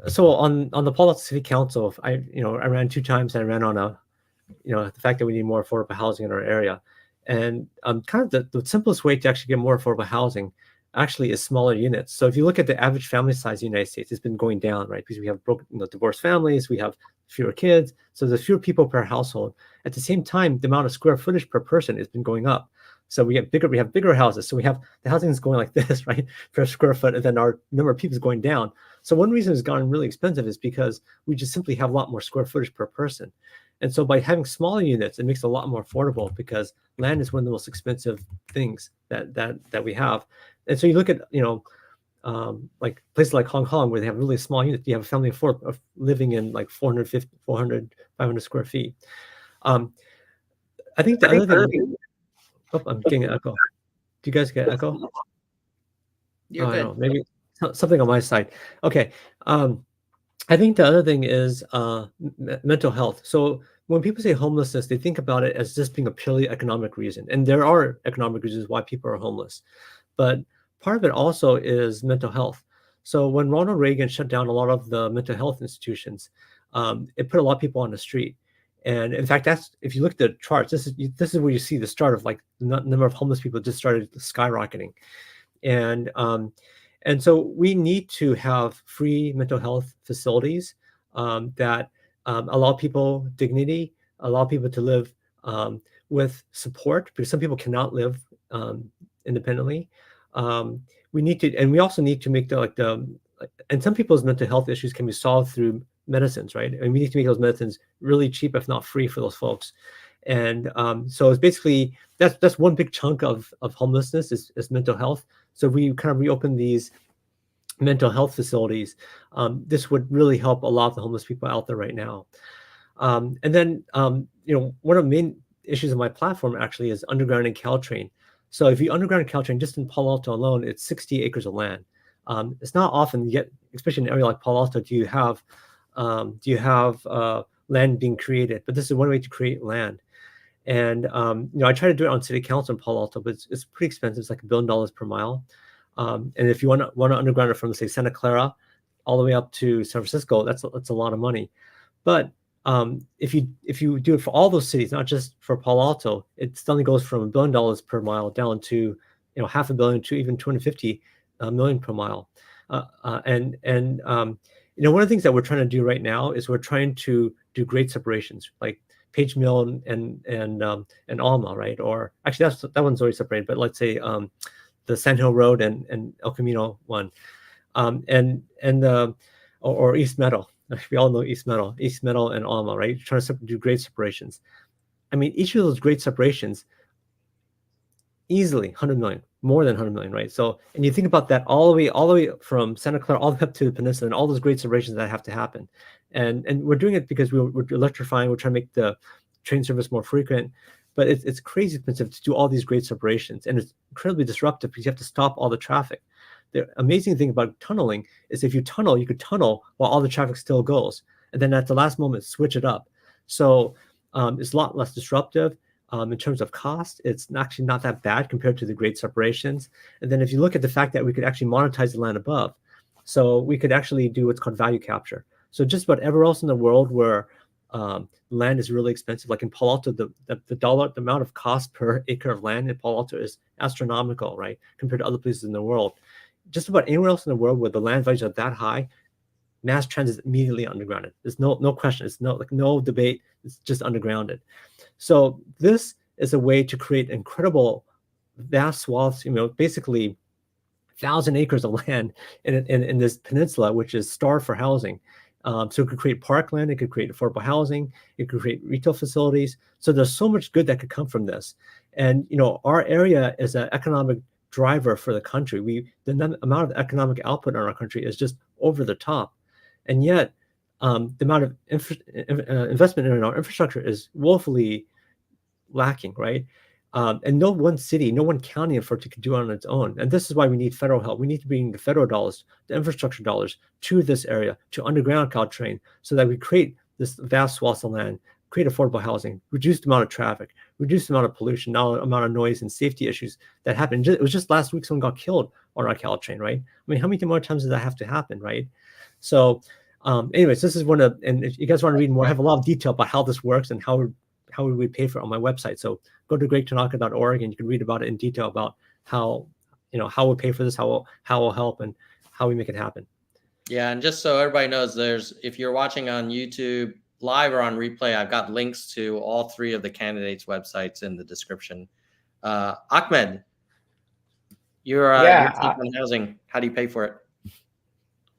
the Palo Alto City Council, I ran 2 times. I ran on the fact that we need more affordable housing in our area, and kind of the simplest way to actually get more affordable housing actually is smaller units. So if you look at the average family size in the United States, it's been going down, right? Because we have divorced families, we have fewer kids, so there's fewer people per household. At the same time, the amount of square footage per person has been going up. So we have bigger houses. So we have the housing is going like this, right, per square foot, and then our number of people is going down. So one reason it's gotten really expensive is because we just simply have a lot more square footage per person. And so by having smaller units, it makes it a lot more affordable because land is one of the most expensive things that we have. And so you look at, like places like Hong Kong where they have really small units. You have a family of 4 living in like 400, 500 square feet. I think the other thing, I'm getting an echo. Do you guys get echo? You're good. No, maybe something on my side. Okay. I think the other thing is mental health. So when people say homelessness, they think about it as just being a purely economic reason. And there are economic reasons why people are homeless. But part of it also is mental health. So when Ronald Reagan shut down a lot of the mental health institutions, it put a lot of people on the street. And in fact, if you look at the charts, this is where you see the start of like the number of homeless people just started skyrocketing. And so we need to have free mental health facilities that allow people dignity, allow people to live with support, because some people cannot live independently. We also need to make and some people's mental health issues can be solved through medicines, right? And we need to make those medicines really cheap, if not free, for those folks. And so it's basically that's one big chunk of homelessness is mental health. So if we kind of reopen these mental health facilities, this would really help a lot of the homeless people out there right now. And then, one of the main issues of my platform actually is undergrounding Caltrain. So if you underground Caltrain, just in Palo Alto alone, it's 60 acres of land. It's not often you get, especially in an area like Palo Alto, do you have land being created? But this is one way to create land. And I try to do it on city council in Palo Alto, but it's pretty expensive. It's like $1 billion per mile. And if you want to underground it from, say, Santa Clara all the way up to San Francisco, that's a lot of money. But if you do it for all those cities, not just for Palo Alto, it suddenly goes from $1 billion per mile down to $500 million to even 250 million per mile. And one of the things that we're trying to do right now is we're trying to do grade separations, like Page Mill and Alma, right? Or actually, that one's already separated. But let's say the Sand Hill Road and El Camino one, or East Meadow. We all know East Meadow and Alma, right? Trying to do grade separations. I mean, each of those grade separations, easily 100 million, more than 100 million, right? So, and you think about that all the way from Santa Clara all the way up to the peninsula, and all those grade separations that have to happen. And we're doing it because we're electrifying. We're trying to make the train service more frequent. But it's crazy expensive to do all these grade separations, and it's incredibly disruptive because you have to stop all the traffic. The amazing thing about tunneling is if you tunnel, you could tunnel while all the traffic still goes, and then at the last moment switch it up. So it's a lot less disruptive. In terms of cost, it's actually not that bad compared to the grade separations. And then if you look at the fact that we could actually monetize the land above, so we could actually do what's called value capture. So just about everywhere else in the world where land is really expensive, like in Palo Alto, the amount of cost per acre of land in Palo Alto is astronomical, right, compared to other places in the world. Just about anywhere else in the world where the land values are that high, mass transit is immediately undergrounded. There's no question. It's no debate. It's just undergrounded. So this is a way to create incredible vast swaths, basically 1,000 acres of land in this peninsula, which is starved for housing. So it could create parkland, it could create affordable housing, it could create retail facilities. So there's so much good that could come from this. And our area is an economic driver for the country. The amount of economic output in our country is just over the top. And yet the amount of investment in our infrastructure is woefully lacking, right? And no one city, no one county effort could do it on its own. And this is why we need federal help. We need to bring the federal dollars, the infrastructure dollars to this area, to underground Caltrain, so that we create this vast swaths of land, create affordable housing, reduce the amount of traffic, reduce the amount of pollution, the amount of noise and safety issues that happen. It was just last week someone got killed on our Caltrain, right? I mean, how many more times does that have to happen, right? So anyways, this is one of, and if you guys want to read more, I have a lot of detail about how this works and how we pay for it on my website. So go to gregtanaka.org and you can read about it in detail about how we'll pay for this, how we'll help, and how we make it happen. Yeah, and just so everybody knows, if you're watching on YouTube live or on replay, I've got links to all three of the candidates' websites in the description. Ahmed, your take on housing, how do you pay for it?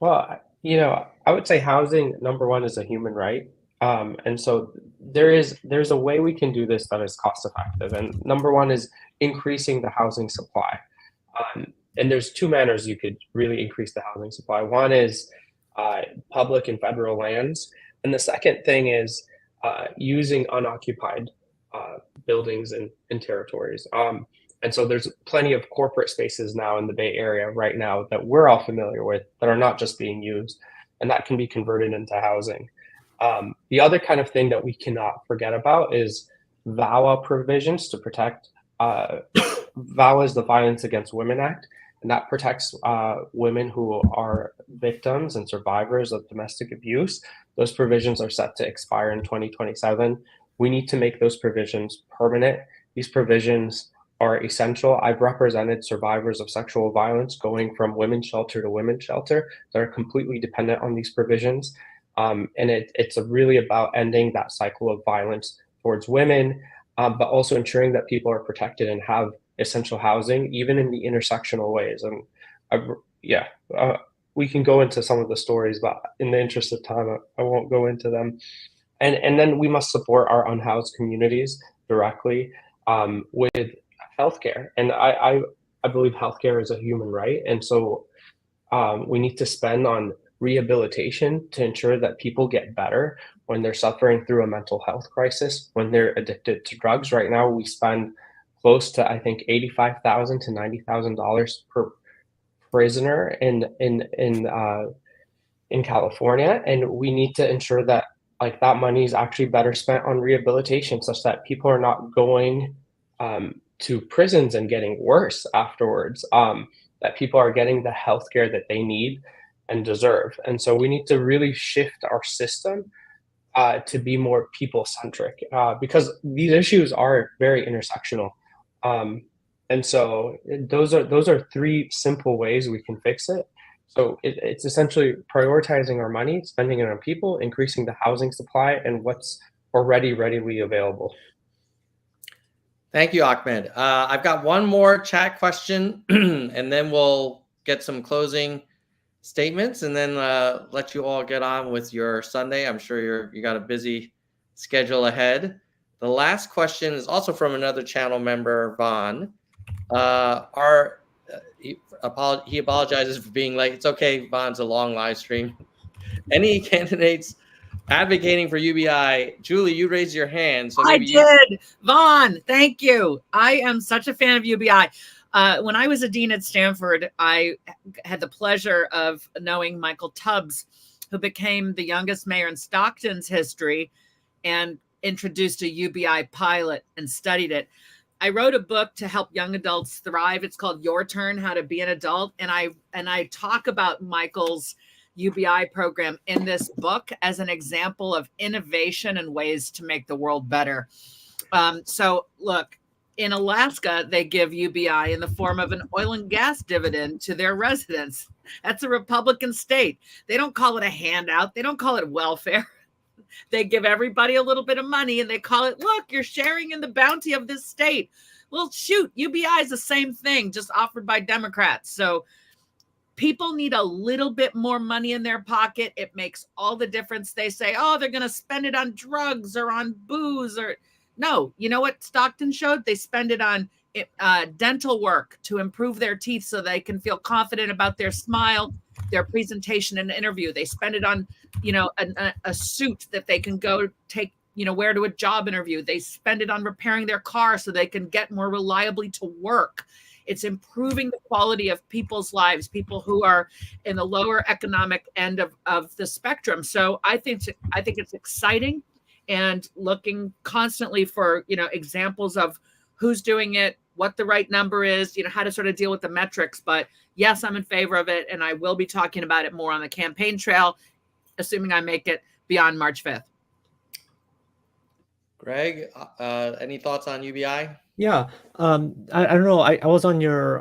Well, I would say housing, number one, is a human right. And so there's a way we can do this that is cost effective. And number one is increasing the housing supply. And there's two manners you could really increase the housing supply. One is public and federal lands. And the second thing is using unoccupied buildings and territories. And so there's plenty of corporate spaces now in the Bay Area right now that we're all familiar with that are not just being used, and that can be converted into housing. The other kind of thing that we cannot forget about is VAWA provisions to protect. VAWA is the Violence Against Women Act, and that protects women who are victims and survivors of domestic abuse. Those provisions are set to expire in 2027. We need to make those provisions permanent. These provisions are essential. I've represented survivors of sexual violence going from women's shelter to women's shelter that are completely dependent on these provisions. And it's really about ending that cycle of violence towards women, but also ensuring that people are protected and have essential housing, even in the intersectional ways. And we can go into some of the stories, but in the interest of time, I won't go into them. And then we must support our unhoused communities directly with healthcare. And I believe healthcare is a human right. And so we need to spend on rehabilitation to ensure that people get better when they're suffering through a mental health crisis, when they're addicted to drugs. Right now, we spend close to, I think, $85,000 to $90,000 per prisoner in California, and we need to ensure that that money is actually better spent on rehabilitation, such that people are not going to prisons and getting worse afterwards. That people are getting the healthcare that they need and deserve. And so we need to really shift our system to be more people-centric because these issues are very intersectional. And so those are three simple ways we can fix it. So it's essentially prioritizing our money, spending it on people, increasing the housing supply, and what's already readily available. Thank you, Ahmed. I've got one more chat question, and then we'll get some closing statements, and then let you all get on with your Sunday. I'm sure you got a busy schedule ahead. The last question is also from another channel member, Vaughn. He apologizes for being late. It's okay, Vaughn's a long live stream. Any candidates advocating for UBI? Julie, you raised your hand. So maybe Vaughn, thank you. I am such a fan of UBI. When I was a dean at Stanford, I had the pleasure of knowing Michael Tubbs, who became the youngest mayor in Stockton's history and introduced a UBI pilot and studied it. I wrote a book to help young adults thrive. It's called Your Turn, How to Be an Adult. And I talk about Michael's UBI program in this book as an example of innovation and ways to make the world better. So look, in Alaska, they give UBI in the form of an oil and gas dividend to their residents. That's a Republican state. They don't call it a handout. They don't call it welfare. They give everybody a little bit of money and they call it, look, you're sharing in the bounty of this state. Well, shoot, UBI is the same thing, just offered by Democrats. So people need a little bit more money in their pocket. It makes all the difference. They say, oh, they're going to spend it on drugs or on booze or no. You know what Stockton showed? They spend it on dental work to improve their teeth so they can feel confident about their smile, their presentation and interview. They spend it on, a suit that they can go take wear to a job interview. They spend it on repairing their car so they can get more reliably to work. It's improving the quality of people's lives, people who are in the lower economic end of the spectrum. So I think it's exciting, and looking constantly for, examples of who's doing it, what the right number is, how to sort of deal with the metrics. But yes, I'm in favor of it, and I will be talking about it more on the campaign trail, assuming I make it beyond March 5th. Greg, any thoughts on UBI? Yeah, I don't know. I was on your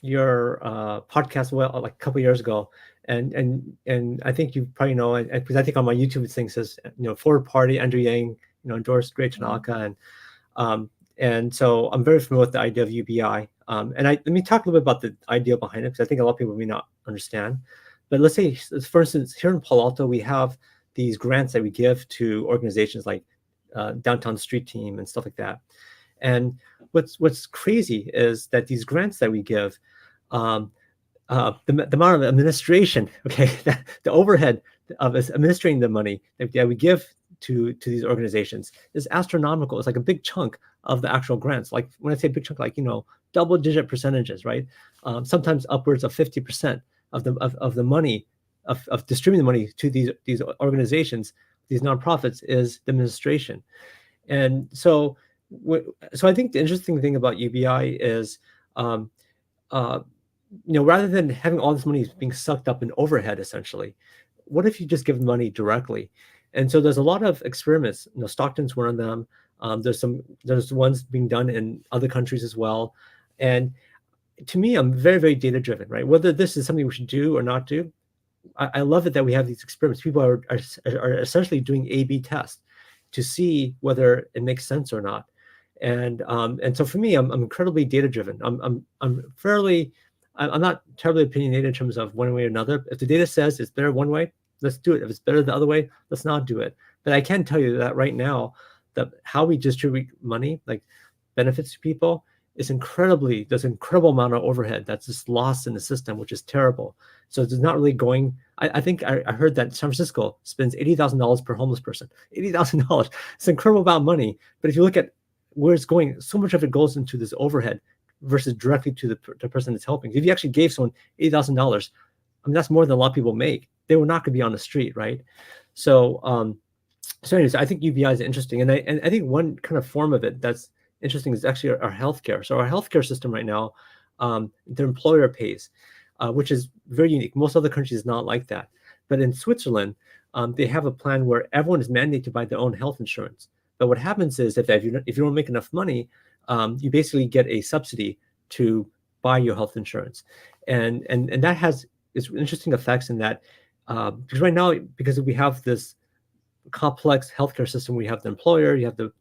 podcast like a couple years ago, and I think you probably know, because I think on my YouTube thing says, Forward Party, Andrew Yang, endorsed Ray Tanaka, and so I'm very familiar with the idea of UBI. And let me talk a little bit about the idea behind it, because I think a lot of people may not understand. But let's say, for instance, here in Palo Alto, we have these grants that we give to organizations like Downtown Street Team and stuff like that. And what's crazy is that these grants that we give, the amount of administration, the overhead of administering the money that we give to these organizations is astronomical. It's like a big chunk of the actual grants. Like when I say big chunk, like double-digit percentages, right? Sometimes upwards of 50% of the money of distributing the money to these organizations, these nonprofits, is the administration. And so I think the interesting thing about UBI is, rather than having all this money being sucked up in overhead, essentially, what if you just give money directly? And so there's a lot of experiments. Stockton's one of them. There's ones being done in other countries as well. And to me, I'm very, very data driven, right? Whether this is something we should do or not do, I love it that we have these experiments. People are essentially doing A/B tests to see whether it makes sense or not. And so for me, I'm incredibly data driven. I'm not terribly opinionated in terms of one way or another. If the data says it's better one way, let's do it. If it's better the other way, let's not do it. But I can tell you that right now, that how we distribute money, like benefits to people, there's an incredible amount of overhead that's just lost in the system, which is terrible. So it's not really going. I think I heard that San Francisco spends $80,000 per homeless person. $80,000. It's an incredible amount of money. But if you look at where it's going, so much of it goes into this overhead versus directly to the person that's helping. If you actually gave someone $80,000, that's more than a lot of people make. They were not going to be on the street, right? So anyways, I think UBI is interesting, and I think one kind of form of it that's interesting is actually our healthcare. So our healthcare system right now, the employer pays, which is very unique. Most other countries is not like that. But in Switzerland, they have a plan where everyone is mandated to buy their own health insurance. But what happens is if you don't make enough money, you basically get a subsidy to buy your health insurance, and that has its interesting effects in that because right now, because we have this complex healthcare system, we have the employer, you have the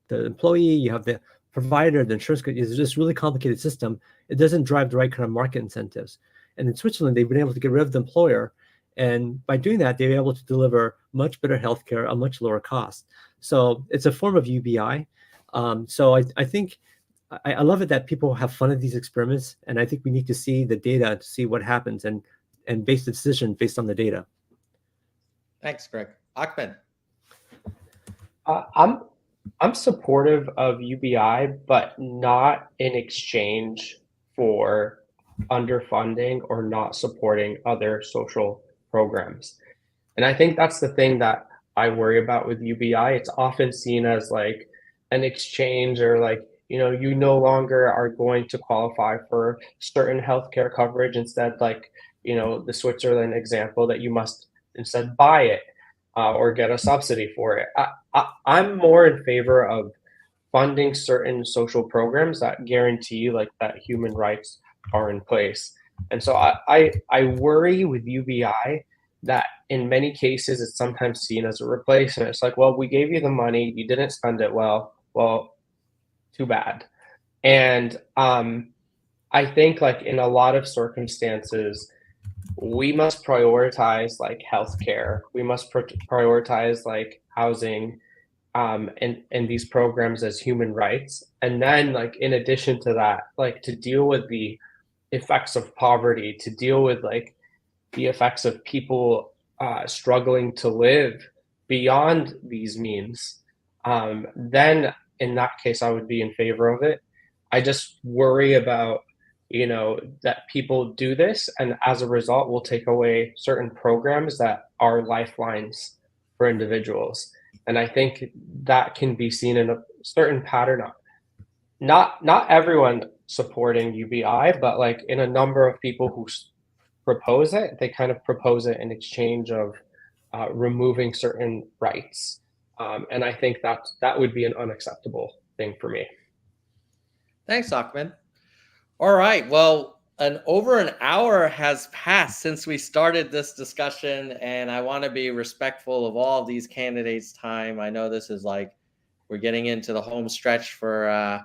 employee, you have the provider, the insurance company. It's just really complicated system. It doesn't drive the right kind of market incentives. And in Switzerland, they've been able to get rid of the employer, and by doing that, they're able to deliver much better healthcare at a much lower cost. So it's a form of UBI. So I think I love it that people have fun at these experiments, and I think we need to see the data to see what happens and base the decision based on the data. Thanks, Greg. Ahmed. I'm supportive of UBI, but not in exchange for underfunding or not supporting other social programs. And I think that's the thing that I worry about with UBI. It's often seen as like an exchange, or like, you no longer are going to qualify for certain healthcare coverage. Instead, like, the Switzerland example, that you must instead buy it or get a subsidy for it. I'm more in favor of funding certain social programs that guarantee like that human rights are in place. And so I worry with UBI that in many cases it's sometimes seen as a replacement. It's like, well, we gave you the money, you didn't spend it well, too bad. And I think like in a lot of circumstances, we must prioritize like healthcare. We must prioritize like housing, and these programs as human rights. And then like in addition to that, like to deal with the effects of poverty, to deal with like the effects of people struggling to live beyond these means, then in that case, I would be in favor of it. I just worry about, that people do this, and as a result, will take away certain programs that are lifelines for individuals. And I think that can be seen in a certain pattern. Not everyone supporting UBI, but like in a number of people who propose it, they kind of propose it in exchange of removing certain rights. And I think that would be an unacceptable thing for me. Thanks, Ahmed. All right. Well, over an hour has passed since we started this discussion, and I want to be respectful of all of these candidates' time. I know this is like we're getting into the home stretch for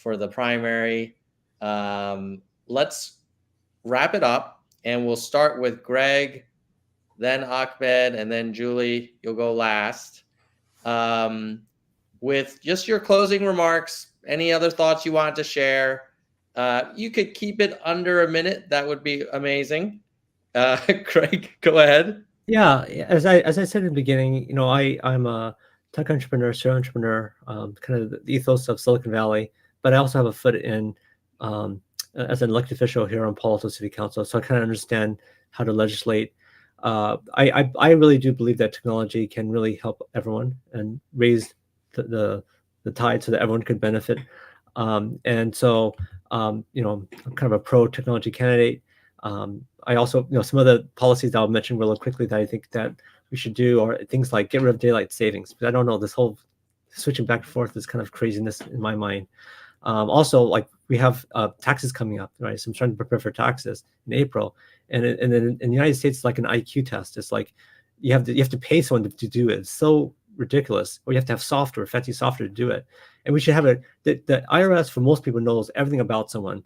the primary. Let's wrap it up, and we'll start with Greg, then Ahmed, and then Julie. You'll go last. With just your closing remarks, any other thoughts you want to share? You could keep it under a minute. That would be amazing. Craig, go ahead. Yeah, as I said in the beginning, I'm a tech entrepreneur, serial entrepreneur, kind of the ethos of Silicon Valley, but I also have a foot in as an elected official here on Palo Alto City Council, so I kind of understand how to legislate. I really do believe that technology can really help everyone and raise the tide so that everyone could benefit. And so, I'm kind of a pro technology candidate. I also, some of the policies that I'll mention really quickly that I think that we should do are things like get rid of daylight savings. But I don't know, this whole switching back and forth is kind of craziness in my mind. Also, like we have taxes coming up, right? So I'm trying to prepare for taxes in April, and then in the United States, it's like an IQ test. It's like you have to pay someone to do it. It's so ridiculous. Or you have to have software, fancy software to do it. And we should have the IRS, for most people, knows everything about someone.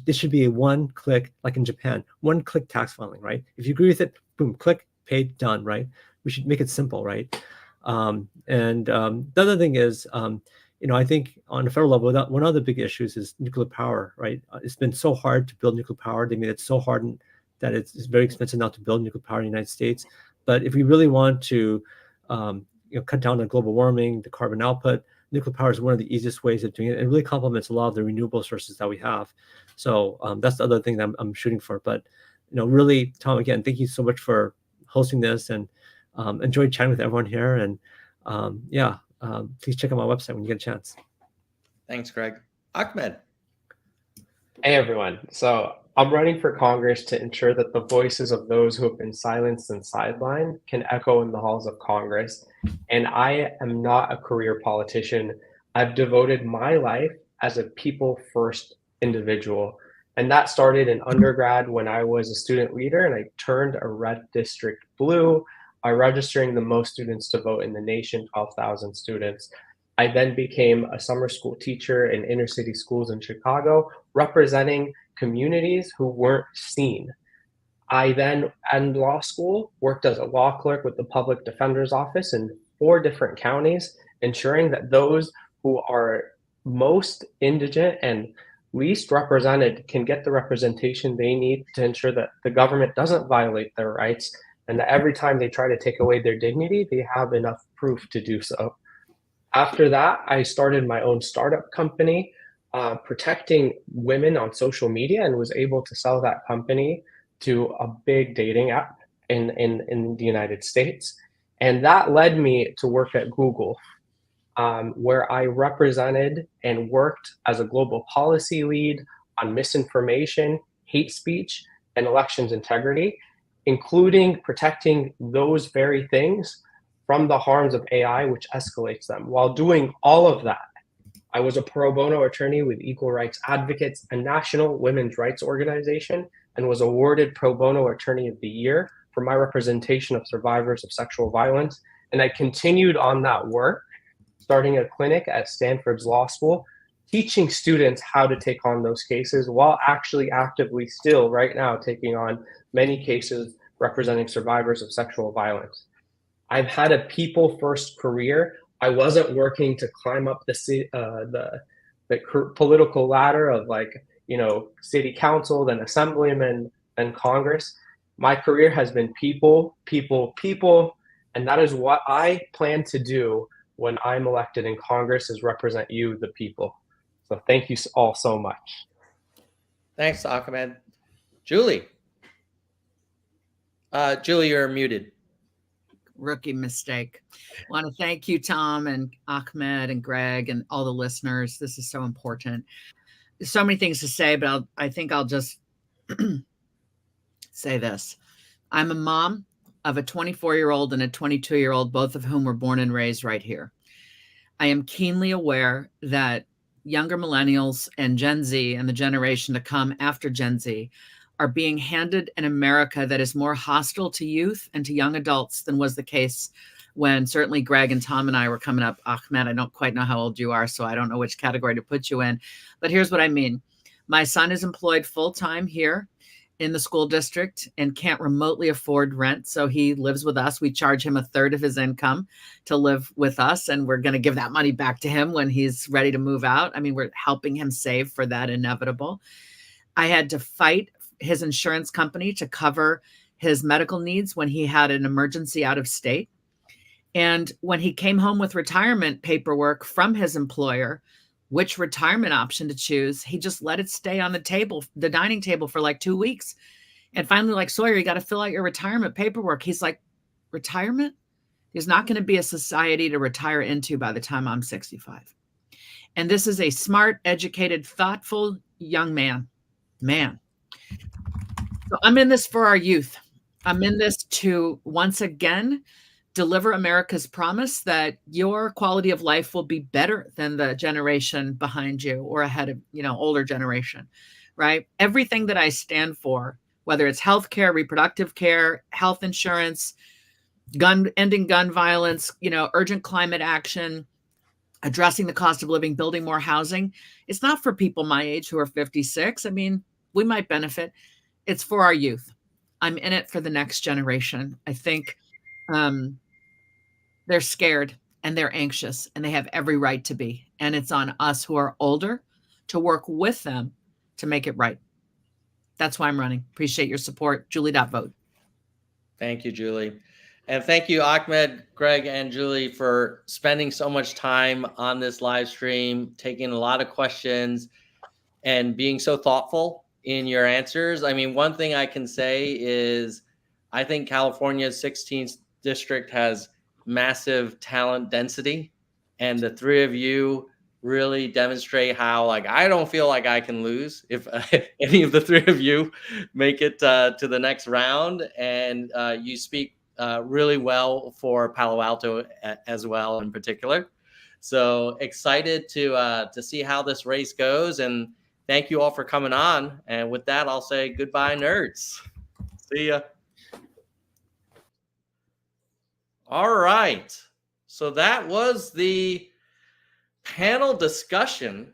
This should be a one-click, like in Japan, one-click tax filing, right? If you agree with it, boom, click, paid, done, right? We should make it simple, right? The other thing is, I think on a federal level, one of the big issues is nuclear power, right? It's been so hard to build nuclear power. They made it so hard that it's very expensive now to build nuclear power in the United States. But if we really want to, cut down on global warming, the carbon output, nuclear power is one of the easiest ways of doing it. It really complements a lot of the renewable sources that we have. So that's the other thing that I'm shooting for. But, really, Tom, again, thank you so much for hosting this, and enjoyed chatting with everyone here. And please check out my website when you get a chance. Thanks, Greg. Ahmed. Hey, everyone. So I'm running for Congress to ensure that the voices of those who have been silenced and sidelined can echo in the halls of Congress. And I am not a career politician. I've devoted my life as a people-first individual. And that started in undergrad when I was a student leader and I turned a red district blue by registering the most students to vote in the nation, 12,000 students. I then became a summer school teacher in inner city schools in Chicago, representing communities who weren't seen. I then, in law school, worked as a law clerk with the Public Defender's Office in 4 different counties, ensuring that those who are most indigent and least represented can get the representation they need to ensure that the government doesn't violate their rights, and that every time they try to take away their dignity, they have enough proof to do so. After that, I started my own startup company, protecting women on social media, and was able to sell that company to a big dating app in the United States. And that led me to work at Google, where I represented and worked as a global policy lead on misinformation, hate speech, and elections integrity, including protecting those very things from the harms of AI, which escalates them. While doing all of that, I was a pro bono attorney with Equal Rights Advocates, a national women's rights organization, and was awarded Pro Bono Attorney of the Year for my representation of survivors of sexual violence. And I continued on that work, starting a clinic at Stanford's Law School, teaching students how to take on those cases while actually actively still right now taking on many cases representing survivors of sexual violence. I've had a people-first career. I wasn't working to climb up the political ladder of city council, then assemblyman, then Congress. My career has been people, people, people, and that is what I plan to do when I'm elected in Congress is represent you, the people. So thank you all so much. Thanks, Ahmed. Julie. Julie, you're muted. Rookie mistake. I want to thank you, Tom and Ahmed and Greg and all the listeners. This is so important. There's so many things to say, but I think I'll just say this. I'm a mom of a 24-year-old and a 22-year-old, both of whom were born and raised right here. I am keenly aware that younger millennials and Gen Z and the generation to come after Gen Z are being handed an America that is more hostile to youth and to young adults than was the case when certainly Greg and Tom and I were coming up. Ahmed, I don't quite know how old you are, so I don't know which category to put you in. But here's what I mean. My son is employed full-time here in the school district and can't remotely afford rent. So he lives with us. We charge him a third of his income to live with us. And we're going to give that money back to him when he's ready to move out. I mean, we're helping him save for that inevitable. I had to fight his insurance company to cover his medical needs when he had an emergency out of state. And when he came home with retirement paperwork from his employer, which retirement option to choose, he just let it stay on the table, the dining table, for like 2 weeks. And finally, like, Sawyer, you got to fill out your retirement paperwork. He's like, retirement? There's not going to be a society to retire into by the time I'm 65. And this is a smart, educated, thoughtful young man. So I'm in this for our youth. I'm in this to once again deliver America's promise that your quality of life will be better than the generation behind you or ahead of, older generation, right? Everything that I stand for, whether it's healthcare, reproductive care, health insurance, ending gun violence, urgent climate action, addressing the cost of living, building more housing. It's not for people my age who are 56. I mean, we might benefit. It's for our youth. I'm in it for the next generation. I think they're scared and they're anxious and they have every right to be. And it's on us who are older to work with them to make it right. That's why I'm running. Appreciate your support. Julie.vote. Thank you, Julie. And thank you, Ahmed, Greg, and Julie, for spending so much time on this live stream, taking a lot of questions and being so thoughtful in your answers. I mean, one thing I can say is I think California's 16th district has massive talent density, and the three of you really demonstrate how, I don't feel like I can lose if any of the three of you make it to the next round. And you speak really well for Palo Alto as well in particular. So excited to see how this race goes. And thank you all for coming on. And with that, I'll say goodbye, nerds. See ya. All right. So that was the panel discussion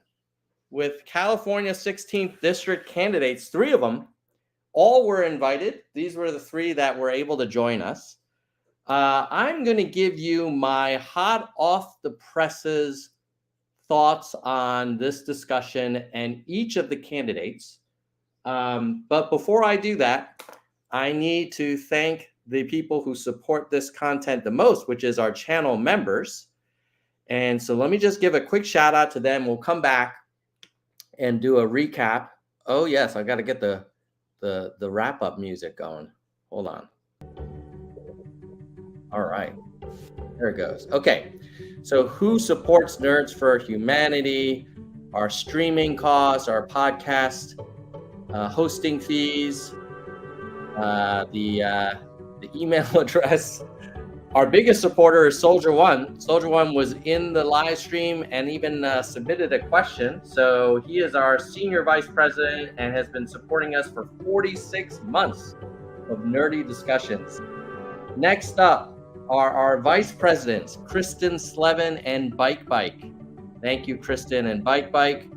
with California 16th District candidates. 3 of them, all were invited. These were the 3 that were able to join us. I'm going to give you my hot off the presses thoughts on this discussion and each of the candidates. But before I do that, I need to thank the people who support this content the most, which is our channel members. And so let me just give a quick shout out to them. We'll come back and do a recap. Oh yes, I got to get the wrap up music going. Hold on. All right, there it goes. Okay, so who supports Nerds for Humanity? Our streaming costs, our podcast hosting fees, the email address. Our biggest supporter is Soldier One. Soldier One was in the live stream and even submitted a question. So he is our senior vice president and has been supporting us for 46 months of nerdy discussions. Next up are our vice presidents, Kristen Slevin and Bike. Thank you, Kristen and Bike.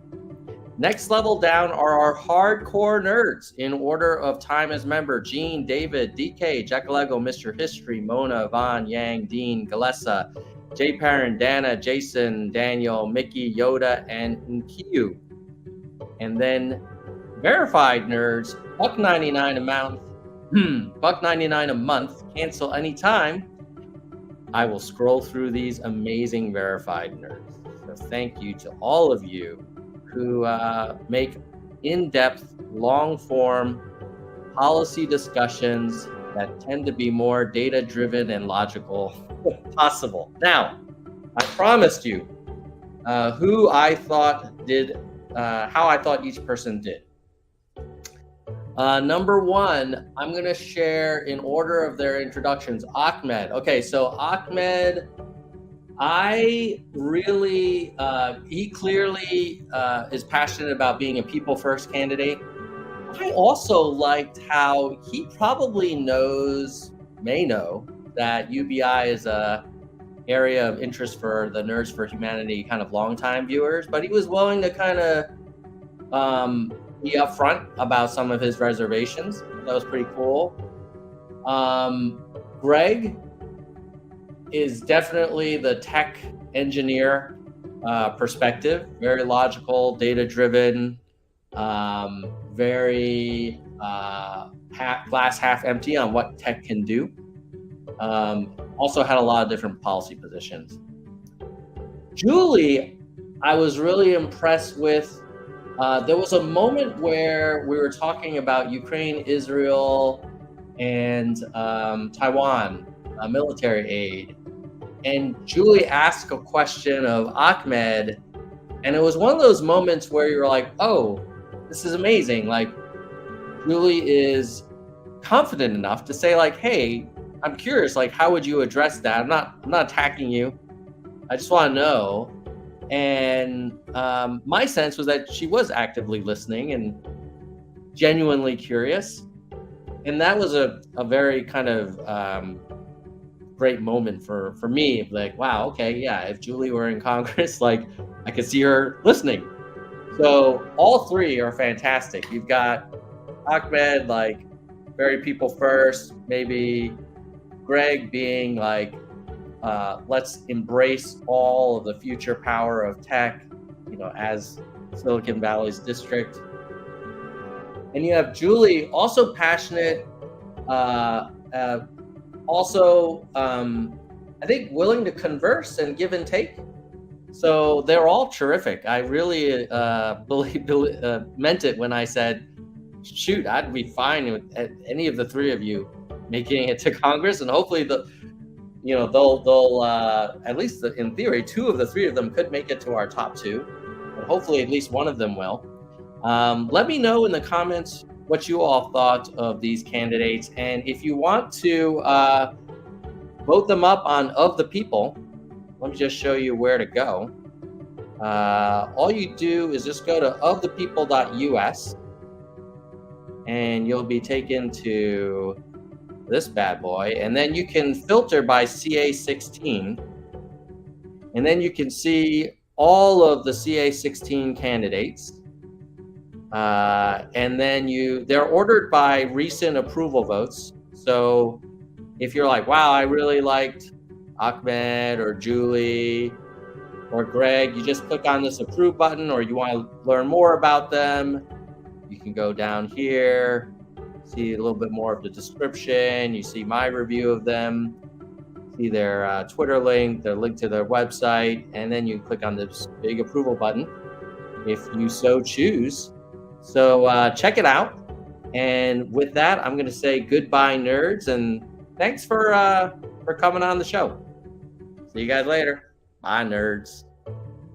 Next level down are our hardcore nerds in order of time as member: Gene, David, DK, Jackalego, Mr. History, Mona, Vaughn, Yang, Dean, Galessa, Jay Parent, Dana, Jason, Daniel, Mickey, Yoda, and Nkiyu. And then verified nerds, $1.99 a month, cancel anytime. I will scroll through these amazing verified nerds. So thank you to all of you who make in-depth, long-form policy discussions that tend to be more data-driven and logical possible. Now, I promised you who I thought did, how I thought each person did. Number one, I'm going to share in order of their introductions. Ahmed. Okay, so Ahmed, he clearly is passionate about being a people-first candidate. I also liked how he probably may know that UBI is a area of interest for the Nerds for Humanity kind of longtime viewers, but he was willing to kind of be upfront about some of his reservations. That was pretty cool. Greg is definitely the tech engineer perspective, very logical, data-driven, very glass half empty on what tech can do. Also had a lot of different policy positions. Julie, I was really impressed with. There was a moment where we were talking about Ukraine, Israel, and Taiwan military aid. And Julie asked a question of Ahmed, and it was one of those moments where you're like, oh, this is amazing. Like, Julie is confident enough to say, like, hey, I'm curious, like, how would you address that? I'm not attacking you. I just want to know. And my sense was that she was actively listening and genuinely curious. And that was a very kind of great moment for me. Like, wow, okay, yeah, if Julie were in Congress, like, I could see her listening. So all three are fantastic. You've got Ahmed, like, very people first, maybe Greg being like, let's embrace all of the future power of tech, as Silicon Valley's district. And you have Julie, also passionate, also, I think, willing to converse and give and take. So they're all terrific. I really meant it when I said, shoot, I'd be fine with any of the three of you making it to Congress, and hopefully they'll at least in theory, two of the three of them could make it to our top two, and hopefully at least one of them will. Let me know in the comments what you all thought of these candidates, and if you want to vote them up on Of the People, let me just show you where to go. All you do is just go to ofthepeople.us, and you'll be taken to this bad boy, and then you can filter by CA16, and then you can see all of the CA16 candidates, and then they're ordered by recent approval votes. So if you're like, wow, I really liked Ahmed or Julie or Greg, you just click on this approve button, or you want to learn more about them, you can go down here, see a little bit more of the description. You see my review of them, see their Twitter link, their link to their website, and then you click on this big approval button if you so choose. So check it out. And with that, I'm going to say goodbye, nerds, and thanks for coming on the show. See you guys later. Bye, nerds.